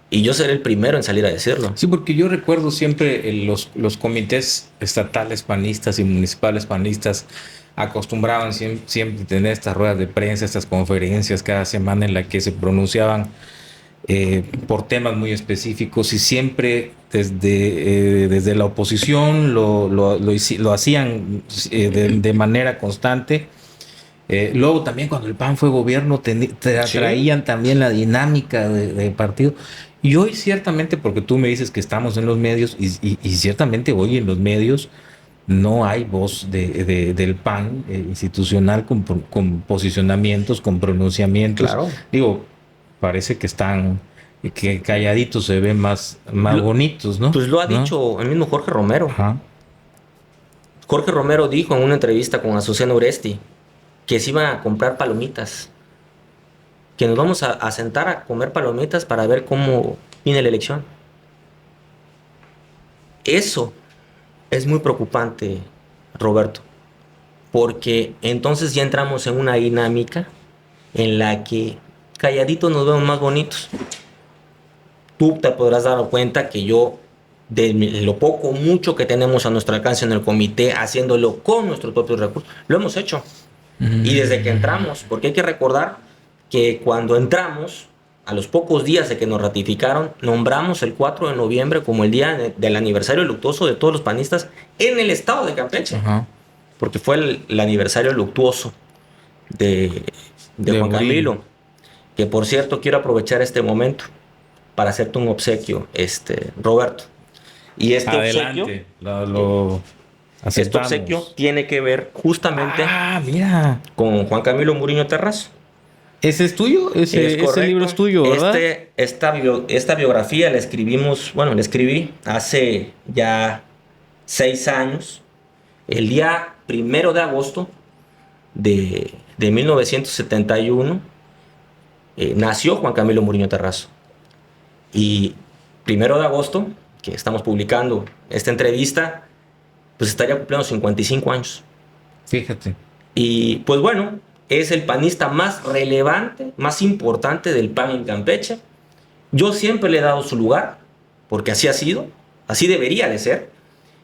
Y yo seré el primero en salir a decirlo. Sí, porque yo recuerdo siempre los comités estatales panistas y municipales panistas acostumbraban siempre tener estas ruedas de prensa, estas conferencias cada semana en las que se pronunciaban por temas muy específicos, y siempre desde la oposición lo hacían de manera constante. Luego también cuando el PAN fue gobierno traían también la dinámica de partido. Y hoy ciertamente, porque tú me dices que estamos en los medios, y ciertamente hoy en los medios no hay voz del PAN institucional con posicionamientos, con pronunciamientos. Claro. Digo, parece que están, que calladitos se ven más bonitos, ¿no? Pues lo ha dicho el mismo Jorge Romero. Ajá. Jorge Romero dijo en una entrevista con Azucena Uresti que se iban a comprar palomitas, que nos vamos a sentar a comer palomitas para ver cómo viene la elección. Eso es muy preocupante, Roberto, porque entonces ya entramos en una dinámica en la que calladitos nos vemos más bonitos. Tú te podrás dar cuenta que yo, de lo poco o mucho que tenemos a nuestro alcance en el comité, haciéndolo con nuestros propios recursos, lo hemos hecho. Y desde que entramos, porque hay que recordar que cuando entramos, a los pocos días de que nos ratificaron, nombramos el 4 de noviembre como el día del aniversario luctuoso de todos los panistas en el estado de Campeche. Ajá. Porque fue el aniversario luctuoso de Juan Camilo. Que por cierto, quiero aprovechar este momento para hacerte un obsequio, Roberto. Y este Adelante, este obsequio tiene que ver justamente mira, con Juan Camilo Muriño Terrazo. ¿Ese es tuyo? Ese libro es tuyo, ¿verdad? Esta biografía la escribí hace ya 6 años. El día 1 de agosto de 1971 nació Juan Camilo Muriño Terrazo. Y 1 de agosto, que estamos publicando esta entrevista, pues estaría cumpliendo 55 años. Fíjate. Y pues bueno, es el panista más relevante, más importante del PAN en Campeche. Yo siempre le he dado su lugar, porque así ha sido, así debería de ser.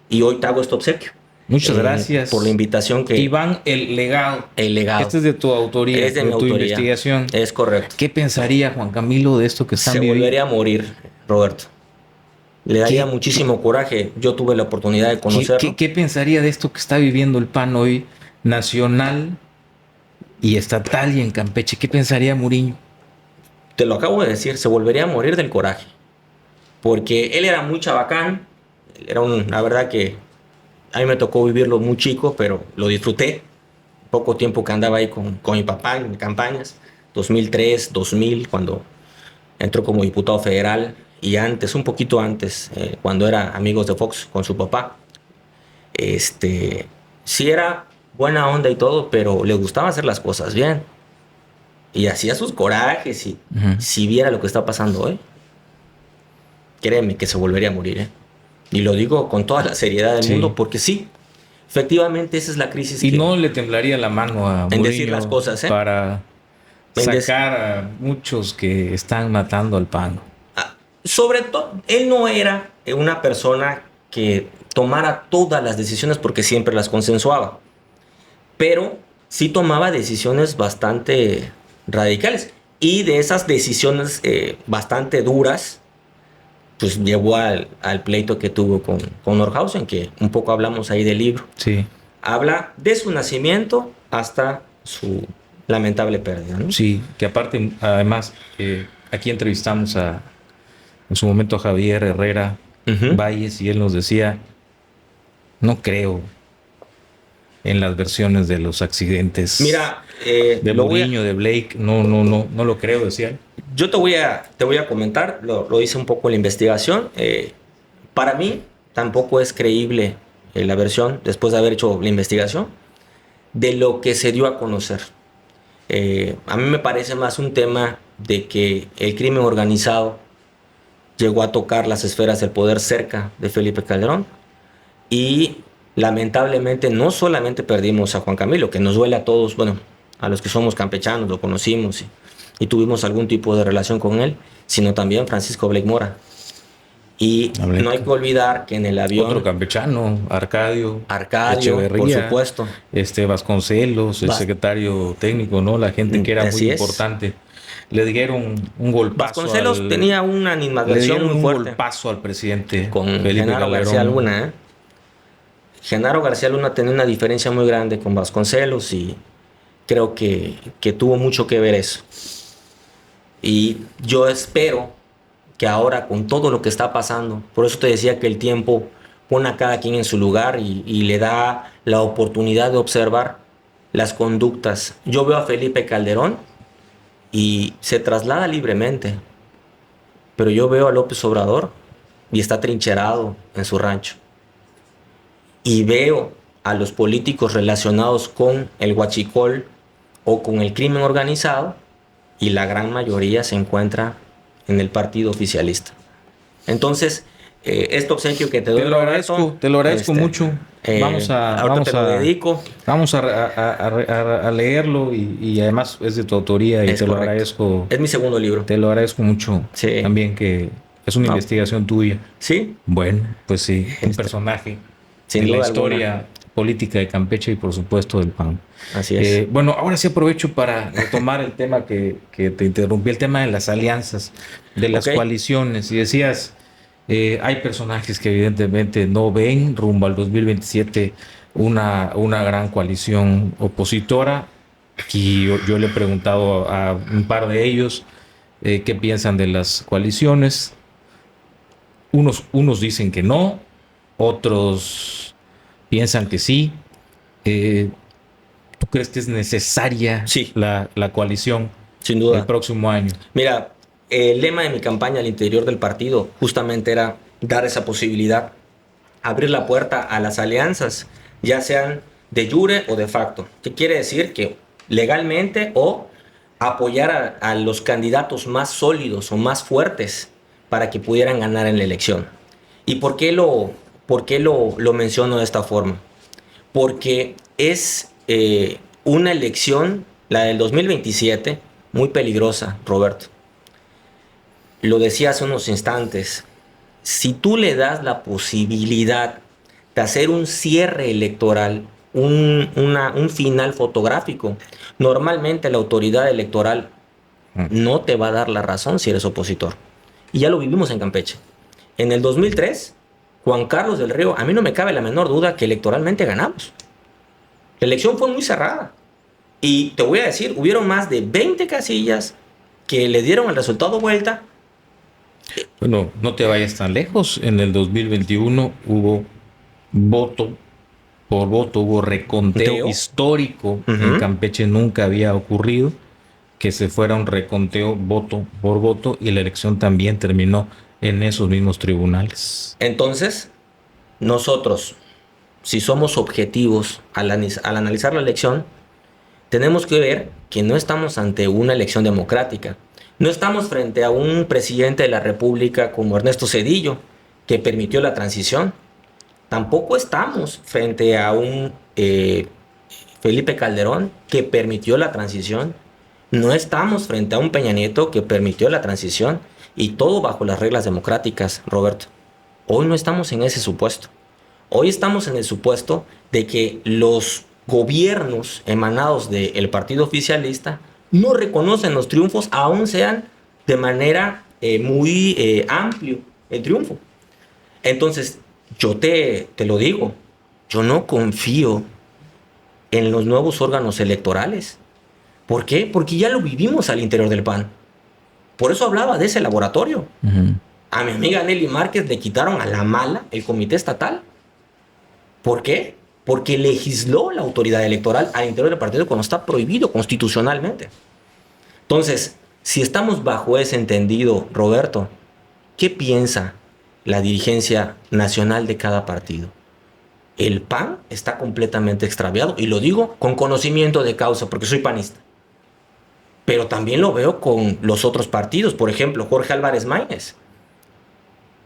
Y hoy te hago este obsequio. Muchas gracias por la invitación que... Iván, el legado. El legado. Este es de tu autoría, es de mi tu autoría. investigación. Es correcto. ¿Qué pensaría Juan Camilo de esto que están viviendo? Se volvería a morir, Roberto. Le daría muchísimo coraje. Yo tuve la oportunidad de conocerlo. ¿Qué pensaría de esto que está viviendo el PAN hoy, nacional y estatal y en Campeche? ¿Qué pensaría Muriño? Te lo acabo de decir, se volvería a morir del coraje. Porque él era muy chabacán. La verdad que a mí me tocó vivirlo muy chico, pero lo disfruté. Poco tiempo que andaba ahí con mi papá en campañas. 2003, 2000, cuando entró como diputado federal. Y antes, un poquito antes, cuando era Amigos de Fox con su papá. Sí era buena onda y todo, pero le gustaba hacer las cosas bien. Y hacía sus corajes. Y si viera lo que está pasando hoy, créeme que se volvería a morir, Y lo digo con toda la seriedad del mundo, porque sí, efectivamente esa es la crisis. Y no le temblaría la mano a Muriño en decir las cosas, para sacar a muchos que están matando al PAN. Sobre todo, él no era una persona que tomara todas las decisiones porque siempre las consensuaba, pero sí tomaba decisiones bastante radicales, y de esas decisiones bastante duras, pues llevó al pleito que tuvo con Nordhausen, que un poco hablamos ahí del libro. Sí. Habla de su nacimiento hasta su lamentable pérdida, ¿no? Sí, que aparte, además, aquí entrevistamos en su momento a Javier Herrera Valles, y él nos decía, no creo en las versiones de los accidentes. Mira, de Muriño, de Blake, no lo creo, decía él. Yo te voy a comentar, lo hice un poco en la investigación. Para mí tampoco es creíble la versión, después de haber hecho la investigación, de lo que se dio a conocer. A mí me parece más un tema de que el crimen organizado llegó a tocar las esferas del poder cerca de Felipe Calderón, y lamentablemente no solamente perdimos a Juan Camilo, que nos duele a todos, bueno, a los que somos campechanos, lo conocimos y tuvimos algún tipo de relación con él, sino también Francisco Blake Mora. Y no hay que olvidar que en el avión... Otro campechano, Arcadio por supuesto. Vasconcelos, el secretario técnico, ¿no? La gente que era muy importante. Le dieron un golpazo. Vasconcelos tenía una animadversión muy fuerte. Un golpazo al presidente con Felipe Genaro Calderón. García Luna. Genaro García Luna tenía una diferencia muy grande con Vasconcelos, y creo que tuvo mucho que ver eso. Y yo espero que ahora, con todo lo que está pasando, por eso te decía que el tiempo pone a cada quien en su lugar y le da la oportunidad de observar las conductas. Yo veo a Felipe Calderón y se traslada libremente, pero yo veo a López Obrador y está trincherado en su rancho. Y veo a los políticos relacionados con el huachicol o con el crimen organizado, y la gran mayoría se encuentra en el partido oficialista. Entonces, este obsequio que te doy, Roberto, te lo agradezco mucho. Ahorita te lo dedico. Vamos a leerlo y además es de tu autoría y Es te lo correcto. agradezco. Es mi segundo libro. Te lo agradezco mucho. Sí. También que es una investigación tuya. Sí. Bueno, pues sí, un personaje Sin de duda la historia alguna. política de Campeche y por supuesto del PAN. Así es. Bueno, ahora sí aprovecho para retomar el tema que te interrumpí, el tema de las alianzas, de las coaliciones. Y decías, hay personajes que evidentemente no ven rumbo al 2027 una gran coalición opositora. Aquí yo le he preguntado a un par de ellos qué piensan de las coaliciones. Unos dicen que no, otros piensan que sí. ¿Tú crees que es necesaria la coalición sin duda el próximo año? Mira, el lema de mi campaña al interior del partido justamente era dar esa posibilidad, abrir la puerta a las alianzas, ya sean de jure o de facto. ¿Qué quiere decir? Que legalmente o apoyar a los candidatos más sólidos o más fuertes para que pudieran ganar en la elección. ¿Y por qué lo menciono de esta forma? Porque es una elección, la del 2027, muy peligrosa, Roberto. Lo decía hace unos instantes. Si tú le das la posibilidad de hacer un cierre electoral, un final fotográfico, normalmente la autoridad electoral no te va a dar la razón si eres opositor. Y ya lo vivimos en Campeche. En el 2003, Juan Carlos del Río, a mí no me cabe la menor duda que electoralmente ganamos. La elección fue muy cerrada. Y te voy a decir, hubieron más de 20 casillas que le dieron el resultado vuelta. Bueno, no te vayas tan lejos. En el 2021 hubo voto por voto, hubo reconteo histórico. En Campeche nunca había ocurrido que se fuera un reconteo voto por voto y la elección también terminó en esos mismos tribunales. Entonces, nosotros, si somos objetivos al analizar la elección, tenemos que ver que no estamos ante una elección democrática. No estamos frente a un presidente de la República como Ernesto Zedillo, que permitió la transición. Tampoco estamos frente a un Felipe Calderón, que permitió la transición. No estamos frente a un Peña Nieto, que permitió la transición. Y todo bajo las reglas democráticas, Roberto. Hoy no estamos en ese supuesto. Hoy estamos en el supuesto de que los gobiernos emanados del partido oficialista no reconocen los triunfos, aún sean de manera muy amplio el triunfo. Entonces, yo te lo digo, yo no confío en los nuevos órganos electorales. ¿Por qué? Porque ya lo vivimos al interior del PAN. Por eso hablaba de ese laboratorio. A mi amiga Nelly Márquez le quitaron a la mala el comité estatal. ¿Por qué? Porque legisló la autoridad electoral al interior del partido cuando está prohibido constitucionalmente. Entonces, si estamos bajo ese entendido, Roberto, ¿qué piensa la dirigencia nacional de cada partido? El PAN está completamente extraviado, y lo digo con conocimiento de causa, porque soy panista. Pero también lo veo con los otros partidos. Por ejemplo, Jorge Álvarez Maínez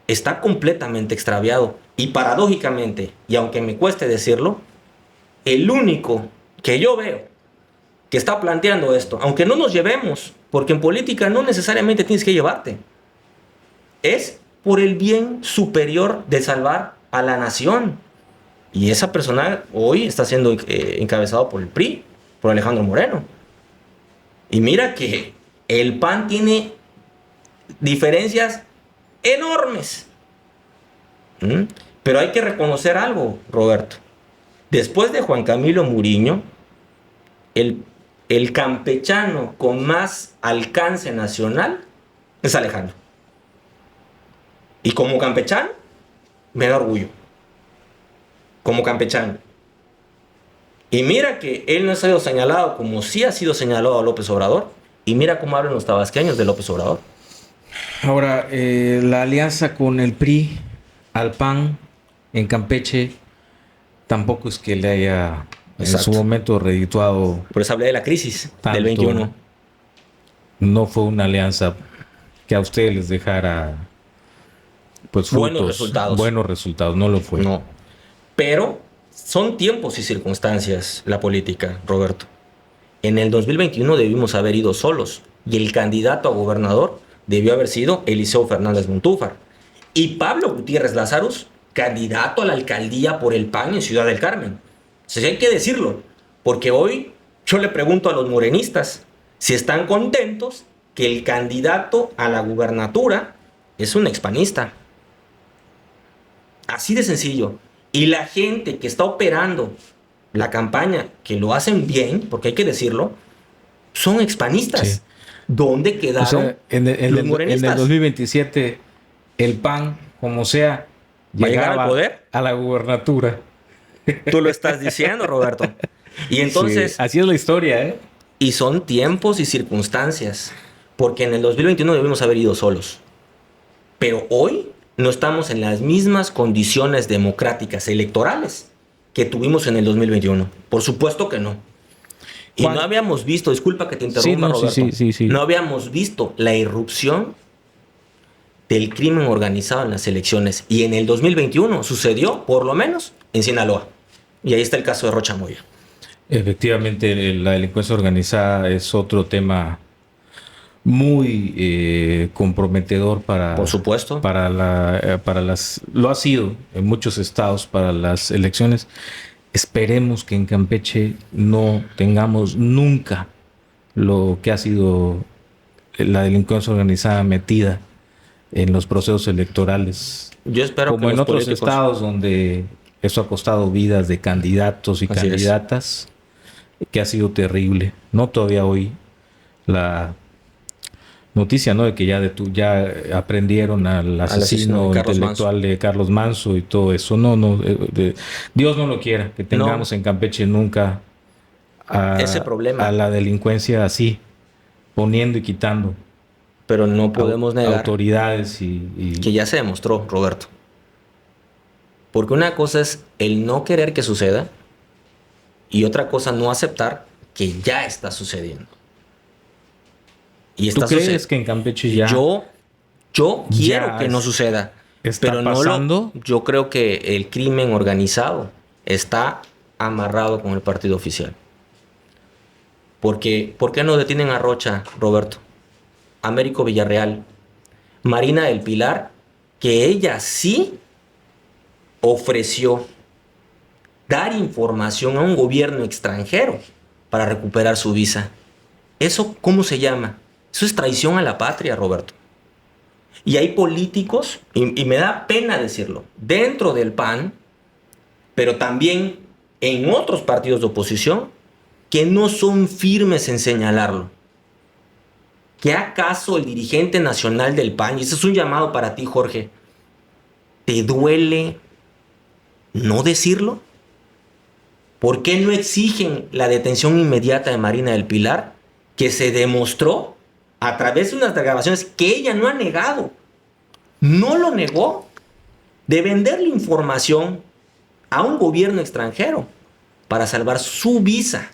está completamente extraviado. Y paradójicamente, y aunque me cueste decirlo, el único que yo veo que está planteando esto, aunque no nos llevemos, porque en política no necesariamente tienes que llevarte, es por el bien superior de salvar a la nación. Y esa persona hoy está siendo encabezado por el PRI, por Alejandro Moreno. Y mira que el PAN tiene diferencias enormes. Pero hay que reconocer algo, Roberto. Después de Juan Camilo Muriño, el campechano con más alcance nacional es Alejandro. Y como campechano, me da orgullo. Como campechano. Y mira que él no ha sido señalado como sí ha sido señalado a López Obrador. Y mira cómo hablan los tabasqueños de López Obrador. Ahora, la alianza con el PRI al PAN en Campeche tampoco es que le haya en su momento redituado. Por eso hablé de la crisis del 21. No fue una alianza que a ustedes les dejara pues buenos resultados, no lo fue. No. Pero son tiempos y circunstancias la política, Roberto. En el 2021 debimos haber ido solos y el candidato a gobernador debió haber sido Eliseo Fernández Montúfar. Y Pablo Gutiérrez Lazarus, candidato a la alcaldía por el PAN en Ciudad del Carmen. O sea, hay que decirlo, porque hoy yo le pregunto a los morenistas si están contentos que el candidato a la gubernatura es un expanista. Así de sencillo. Y la gente que está operando la campaña, que lo hacen bien, porque hay que decirlo, son expanistas. Sí. ¿Dónde quedaron los morenistas? En el 2027, el PAN, como sea, ¿va a llegar al poder? A la gubernatura. Tú lo estás diciendo, Roberto. Y entonces... Sí, así es la historia, ¿eh? Y son tiempos y circunstancias. Porque en el 2021 debimos haber ido solos. Pero hoy no estamos en las mismas condiciones democráticas electorales que tuvimos en el 2021. Por supuesto que no. Y no habíamos visto, disculpa que te interrumpa, Roberto, sí. No habíamos visto la irrupción del crimen organizado en las elecciones. Y en el 2021 sucedió, por lo menos, en Sinaloa. Y ahí está el caso de Rocha Moya. Efectivamente, la delincuencia organizada es otro tema muy comprometedor para, por supuesto, para las, lo ha sido en muchos estados para las elecciones. Esperemos que en Campeche no tengamos nunca lo que ha sido la delincuencia organizada metida en los procesos electorales. Yo espero como que en otros estados donde eso ha costado vidas de candidatos y candidatas, que ha sido terrible. No todavía hoy la noticia, ¿no?, de que ya aprendieron al asesino intelectual de Carlos Manso y todo eso. Dios no lo quiera, que tengamos en Campeche nunca ese problema, a la delincuencia así, poniendo y quitando. Pero no podemos negar autoridades que ya se demostró, Roberto. Porque una cosa es el no querer que suceda y otra cosa no aceptar que ya está sucediendo. Y ¿tú crees que en Campeche ya? Yo quiero que no suceda. Pero pasando. Yo creo que el crimen organizado está amarrado con el partido oficial. Porque, ¿por qué no detienen a Rocha, Roberto? Américo Villarreal, Marina del Pilar, que ella sí ofreció dar información a un gobierno extranjero para recuperar su visa. ¿Eso cómo se llama? Eso es traición a la patria, Roberto. Y hay políticos, y me da pena decirlo, dentro del PAN, pero también en otros partidos de oposición, que no son firmes en señalarlo. ¿Qué acaso el dirigente nacional del PAN, y ese es un llamado para ti, Jorge, te duele no decirlo? ¿Por qué no exigen la detención inmediata de Marina del Pilar, que se demostró a través de unas grabaciones que ella no ha negado? No lo negó, de venderle información a un gobierno extranjero para salvar su visa.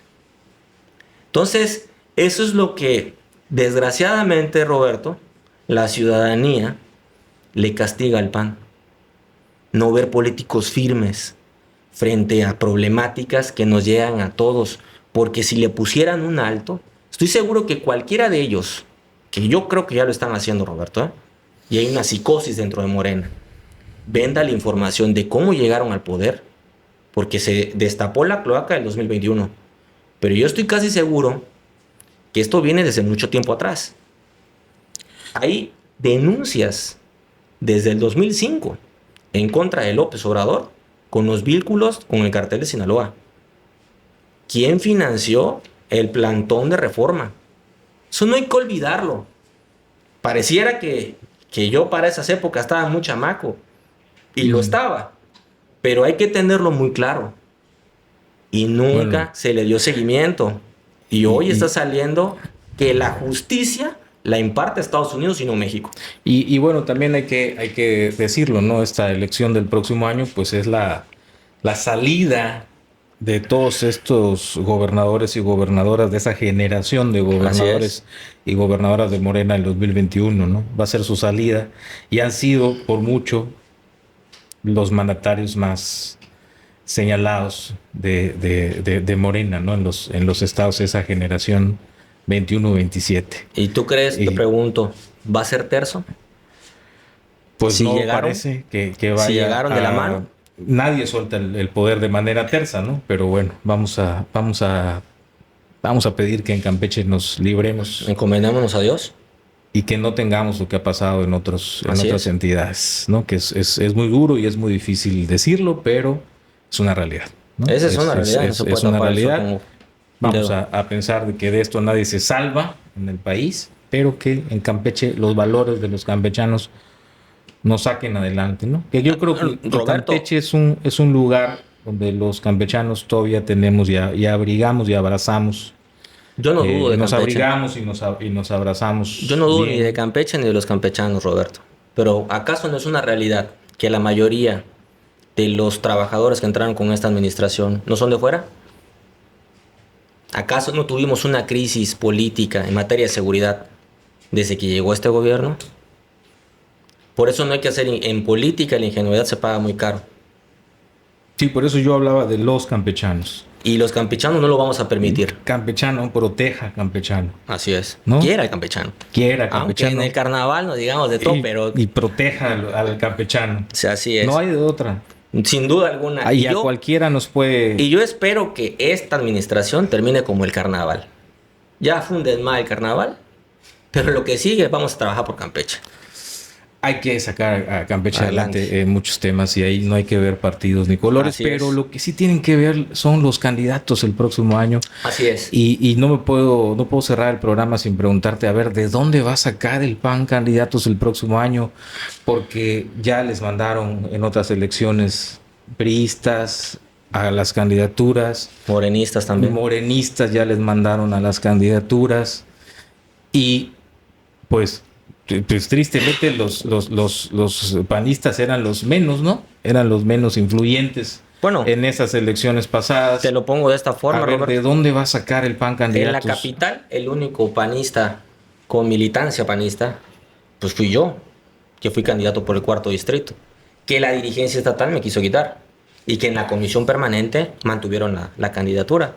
Entonces, eso es lo que, desgraciadamente, Roberto, la ciudadanía le castiga al PAN. No ver políticos firmes frente a problemáticas que nos llegan a todos. Porque si le pusieran un alto, estoy seguro que cualquiera de ellos, que yo creo que ya lo están haciendo, Roberto, y hay una psicosis dentro de Morena, venda la información de cómo llegaron al poder, porque se destapó la cloaca del 2021. Pero yo estoy casi seguro que esto viene desde mucho tiempo atrás. Hay denuncias desde el 2005 en contra de López Obrador con los vínculos con el cartel de Sinaloa. ¿Quién financió el plantón de Reforma? Eso no hay que olvidarlo. Pareciera que yo para esas épocas estaba muy chamaco, y lo estaba, pero hay que tenerlo muy claro. Y nunca se le dio seguimiento. Y hoy está saliendo que la justicia la imparte a Estados Unidos y no México. Y bueno, también hay que decirlo, ¿no? Esta elección del próximo año, pues es la salida de todos estos gobernadores y gobernadoras, de esa generación de gobernadores y gobernadoras de Morena en 2021, ¿no? Va a ser su salida y han sido por mucho los mandatarios más señalados de Morena, ¿no? En los estados de esa generación 21-27. ¿Y tú crees, te pregunto, va a ser terzo? Pues si no llegaron, parece que vaya. Si llegaron de la mano. Nadie suelta el poder de manera tersa, ¿no? Pero bueno, vamos a pedir que en Campeche nos libremos Encomendémonos a Dios. y que no tengamos lo que ha pasado en otras entidades, ¿no? Que es muy duro y es muy difícil decirlo, pero es una realidad, ¿no? Esa es una realidad. Es una realidad. Vamos a pensar de que de esto nadie se salva en el país, pero que en Campeche los valores de los campechanos nos saquen adelante, ¿no? Que yo creo que Roberto, Campeche es un lugar donde los campechanos todavía tenemos y abrigamos y abrazamos. Yo no dudo de nos Campeche. abrigamos y nos abrazamos. Yo no dudo bien. ni de Campeche ni de los campechanos, Roberto. Pero ¿acaso no es una realidad que la mayoría de los trabajadores que entraron con esta administración no son de fuera? ¿Acaso no tuvimos una crisis política en materia de seguridad desde que llegó este gobierno? Por eso no hay que hacer en política, la ingenuidad se paga muy caro. Sí, por eso yo hablaba de los campechanos. Y los campechanos no lo vamos a permitir. Campechano, proteja campechano. Así es. ¿No? Quiera el campechano. Quiera Aunque campechano. en el carnaval no digamos de todo, pero... Y proteja al campechano. O sea, así es. No hay de otra. Sin duda alguna. Ahí a cualquiera nos puede... Y yo espero que esta administración termine como el carnaval. Ya fue un desmadre el carnaval, pero lo que sigue, vamos a trabajar por Campeche. Hay que sacar a Campeche adelante en muchos temas y ahí no hay que ver partidos ni colores, Así pero es. lo que sí tienen que ver son los candidatos el próximo año. Así es. Y no puedo cerrar el programa sin preguntarte, a ver, ¿de dónde va a sacar el PAN candidatos el próximo año? Porque ya les mandaron en otras elecciones priistas a las candidaturas. Morenistas también. Morenistas ya les mandaron a las candidaturas. Y pues tristemente los panistas eran los menos, ¿no? Eran los menos influyentes en esas elecciones pasadas. Te lo pongo de esta forma, Roberto. ¿De dónde va a sacar el PAN candidatos? En la capital, el único panista con militancia panista, pues fui yo, que fui candidato por el 4º distrito, que la dirigencia estatal me quiso quitar y que en la comisión permanente mantuvieron la candidatura.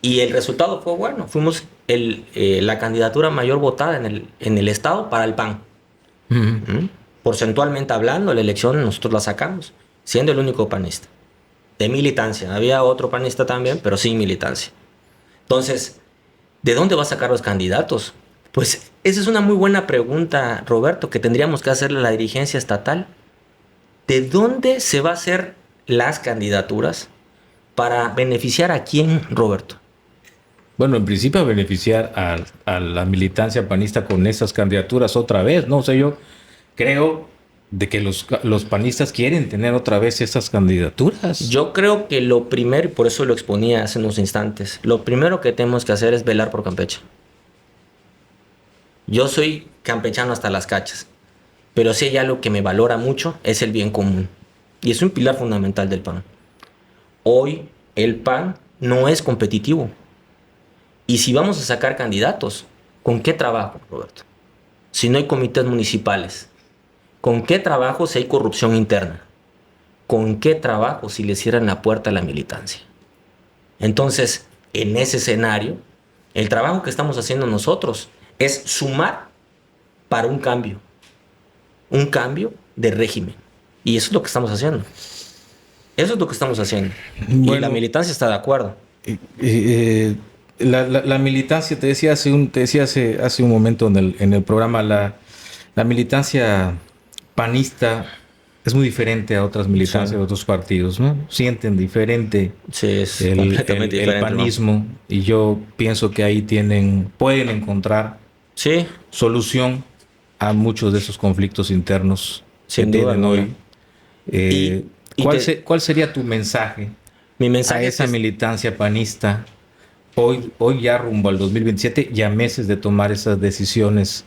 Y el resultado fue bueno. Fuimos la candidatura mayor votada en el estado para el PAN. Porcentualmente hablando, la elección nosotros la sacamos, siendo el único panista. De militancia. Había otro panista también, pero sin militancia. Entonces, ¿de dónde va a sacar los candidatos? Pues esa es una muy buena pregunta, Roberto, que tendríamos que hacerle a la dirigencia estatal. ¿De dónde se va a hacer las candidaturas para beneficiar a quién, Roberto? Bueno, en principio a beneficiar a la militancia panista con esas candidaturas otra vez, ¿no? O sea, yo creo de que los panistas quieren tener otra vez esas candidaturas. Yo creo que lo primero, y por eso lo exponía hace unos instantes, lo primero que tenemos que hacer es velar por Campeche. Yo soy campechano hasta las cachas, pero si hay algo que me valora mucho es el bien común. Y es un pilar fundamental del PAN. Hoy el PAN no es competitivo. Y si vamos a sacar candidatos, ¿con qué trabajo, Roberto? Si no hay comités municipales, ¿con qué trabajo si hay corrupción interna? ¿Con qué trabajo si le cierran la puerta a la militancia? Entonces, en ese escenario, el trabajo que estamos haciendo nosotros es sumar para un cambio de régimen. Y eso es lo que estamos haciendo. Eso es lo que estamos haciendo. Bueno, y la militancia está de acuerdo. La militancia, te decía hace un momento en el programa, la militancia panista es muy diferente a otras militancias de otros partidos, ¿no? Sienten diferente, es completamente diferente el panismo, ¿no? Y yo pienso que ahí pueden encontrar solución a muchos de esos conflictos internos que tienen hoy. ¿Cuál sería tu mensaje? Mi mensaje a esa militancia panista hoy ya rumbo al 2027, ya meses de tomar esas decisiones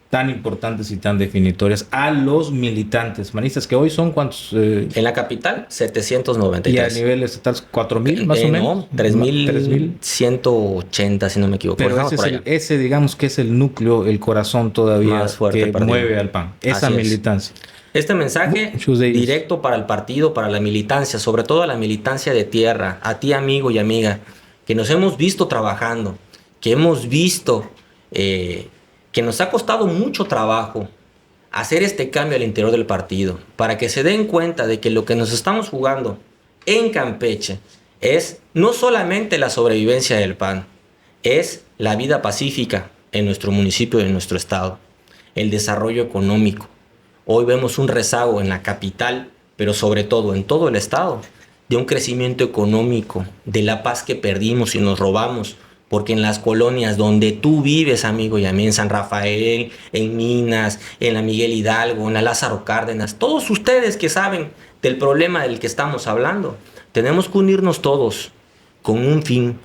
tan importantes y tan definitorias a los militantes manistas, que hoy son cuántos? En la capital, 793. Y a nivel estatal, 4,000 más o menos. No, 3,180, si no me equivoco. Pero ese, digamos que es el núcleo, el corazón todavía más fuerte que mueve al PAN. Esa Así militancia. Este mensaje directo para el partido, para la militancia, sobre todo a la militancia de tierra, a ti amigo y amiga, que nos hemos visto trabajando, que hemos visto que nos ha costado mucho trabajo hacer este cambio al interior del partido, para que se den cuenta de que lo que nos estamos jugando en Campeche es no solamente la sobrevivencia del PAN, es la vida pacífica en nuestro municipio y en nuestro estado, el desarrollo económico. Hoy vemos un rezago en la capital, pero sobre todo en todo el estado, de un crecimiento económico, de la paz que perdimos y nos robamos, porque en las colonias donde tú vives, amigo y a mí, en San Rafael, en Minas, en la Miguel Hidalgo, en la Lázaro Cárdenas, todos ustedes que saben del problema del que estamos hablando, tenemos que unirnos todos con un fin,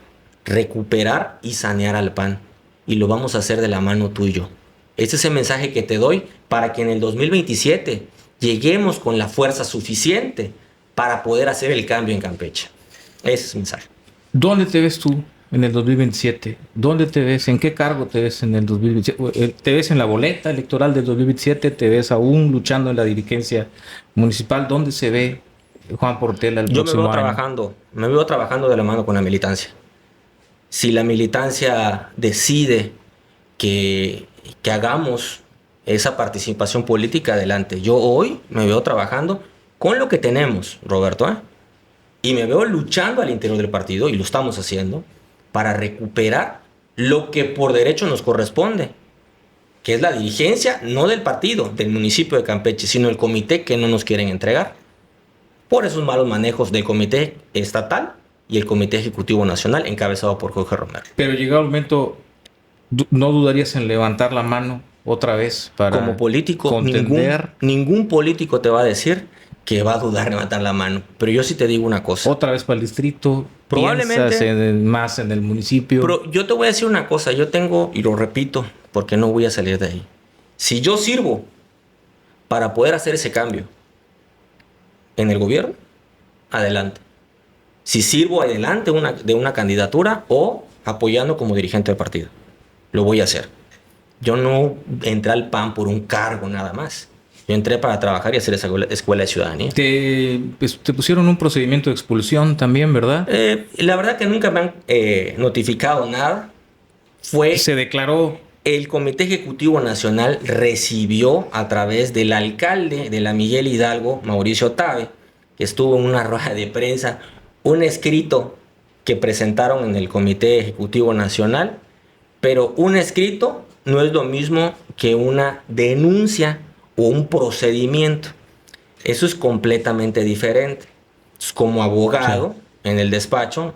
recuperar y sanear al PAN. Y lo vamos a hacer de la mano tú y yo. Este es el mensaje que te doy para que en el 2027 lleguemos con la fuerza suficiente para poder hacer el cambio en Campeche. Ese es el mensaje. ¿Dónde te ves tú en el 2027? ¿Dónde te ves? ¿En qué cargo te ves en el 2027? ¿Te ves en la boleta electoral del 2027? ¿Te ves aún luchando en la dirigencia municipal? ¿Dónde se ve Juan Portela el próximo año? Me veo trabajando de la mano con la militancia. Si la militancia decide que hagamos esa participación política, adelante. Yo hoy me veo trabajando con lo que tenemos, Roberto, y me veo luchando al interior del partido, y lo estamos haciendo, para recuperar lo que por derecho nos corresponde, que es la dirigencia, no del partido, del municipio de Campeche, sino el comité que no nos quieren entregar, por esos malos manejos del comité estatal y el comité ejecutivo nacional encabezado por Jorge Romero. Pero llegado el momento, ¿no dudarías en levantar la mano otra vez para como político contender? Ningún político te va a decir que va a dudar en levantar la mano, pero yo sí te digo una cosa. Otra vez para el distrito, probablemente más en el municipio. Pero yo te voy a decir una cosa, yo tengo, y lo repito, porque no voy a salir de ahí. Si yo sirvo para poder hacer ese cambio en el gobierno, adelante. Si sirvo adelante de una candidatura o apoyando como dirigente del partido, lo voy a hacer. Yo no entré al PAN por un cargo nada más. Yo entré para trabajar y hacer esa escuela de ciudadanía. Te pusieron un procedimiento de expulsión también, ¿verdad? La verdad que nunca me han notificado nada. Se declaró. El Comité Ejecutivo Nacional recibió a través del alcalde de la Miguel Hidalgo, Mauricio Tabe, que estuvo en una rueda de prensa, un escrito que presentaron en el Comité Ejecutivo Nacional, pero un escrito no es lo mismo que una denuncia o un procedimiento. Eso es completamente diferente. Como abogado, sí, en el despacho,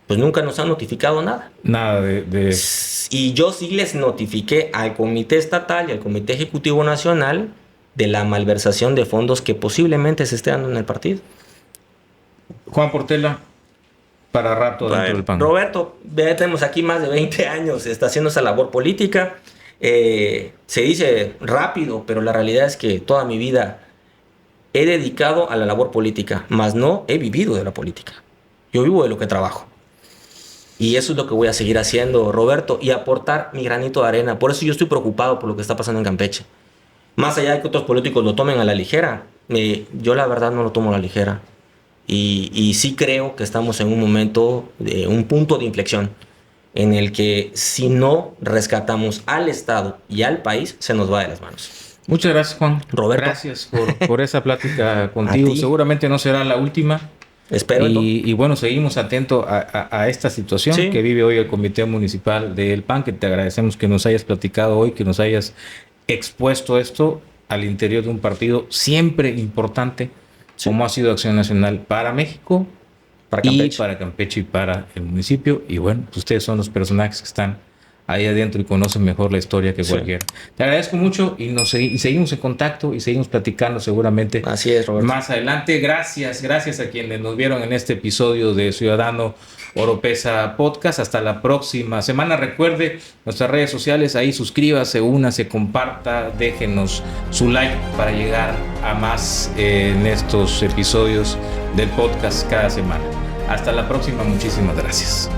pues nunca nos han notificado nada. Nada de... Y yo sí les notifiqué al Comité Estatal y al Comité Ejecutivo Nacional de la malversación de fondos que posiblemente se esté dando en el partido. Juan Portela, para rato dentro del PAN. Roberto, tenemos aquí más de 20 años, está haciendo esa labor política. Se dice rápido, pero la realidad es que toda mi vida he dedicado a la labor política, más no he vivido de la política. Yo vivo de lo que trabajo. Y eso es lo que voy a seguir haciendo, Roberto, y aportar mi granito de arena. Por eso yo estoy preocupado por lo que está pasando en Campeche. Más allá de que otros políticos lo tomen a la ligera, yo la verdad no lo tomo a la ligera. Y sí creo que estamos en un momento, un punto de inflexión, en el que si no rescatamos al Estado y al país, se nos va de las manos. Muchas gracias, Juan. Roberto. Gracias por esa plática contigo. Seguramente no será la última. Espero. Y bueno, seguimos atentos a esta situación, sí, que vive hoy el Comité Municipal del PAN, que te agradecemos que nos hayas platicado hoy, que nos hayas expuesto esto al interior de un partido siempre importante, sí, como ha sido Acción Nacional para México, para Campeche y para el municipio. Y bueno, pues ustedes son los personajes que están ahí adentro y conoce mejor la historia que Sí. cualquiera. Te agradezco mucho y seguimos en contacto y seguimos platicando seguramente. Así es, Roberto. Más adelante. Gracias a quienes nos vieron en este episodio de Ciudadano Oropesa Podcast. Hasta la próxima semana. Recuerde nuestras redes sociales, ahí suscríbase, únase, comparta, déjenos su like para llegar a más en estos episodios del podcast cada semana. Hasta la próxima, muchísimas gracias.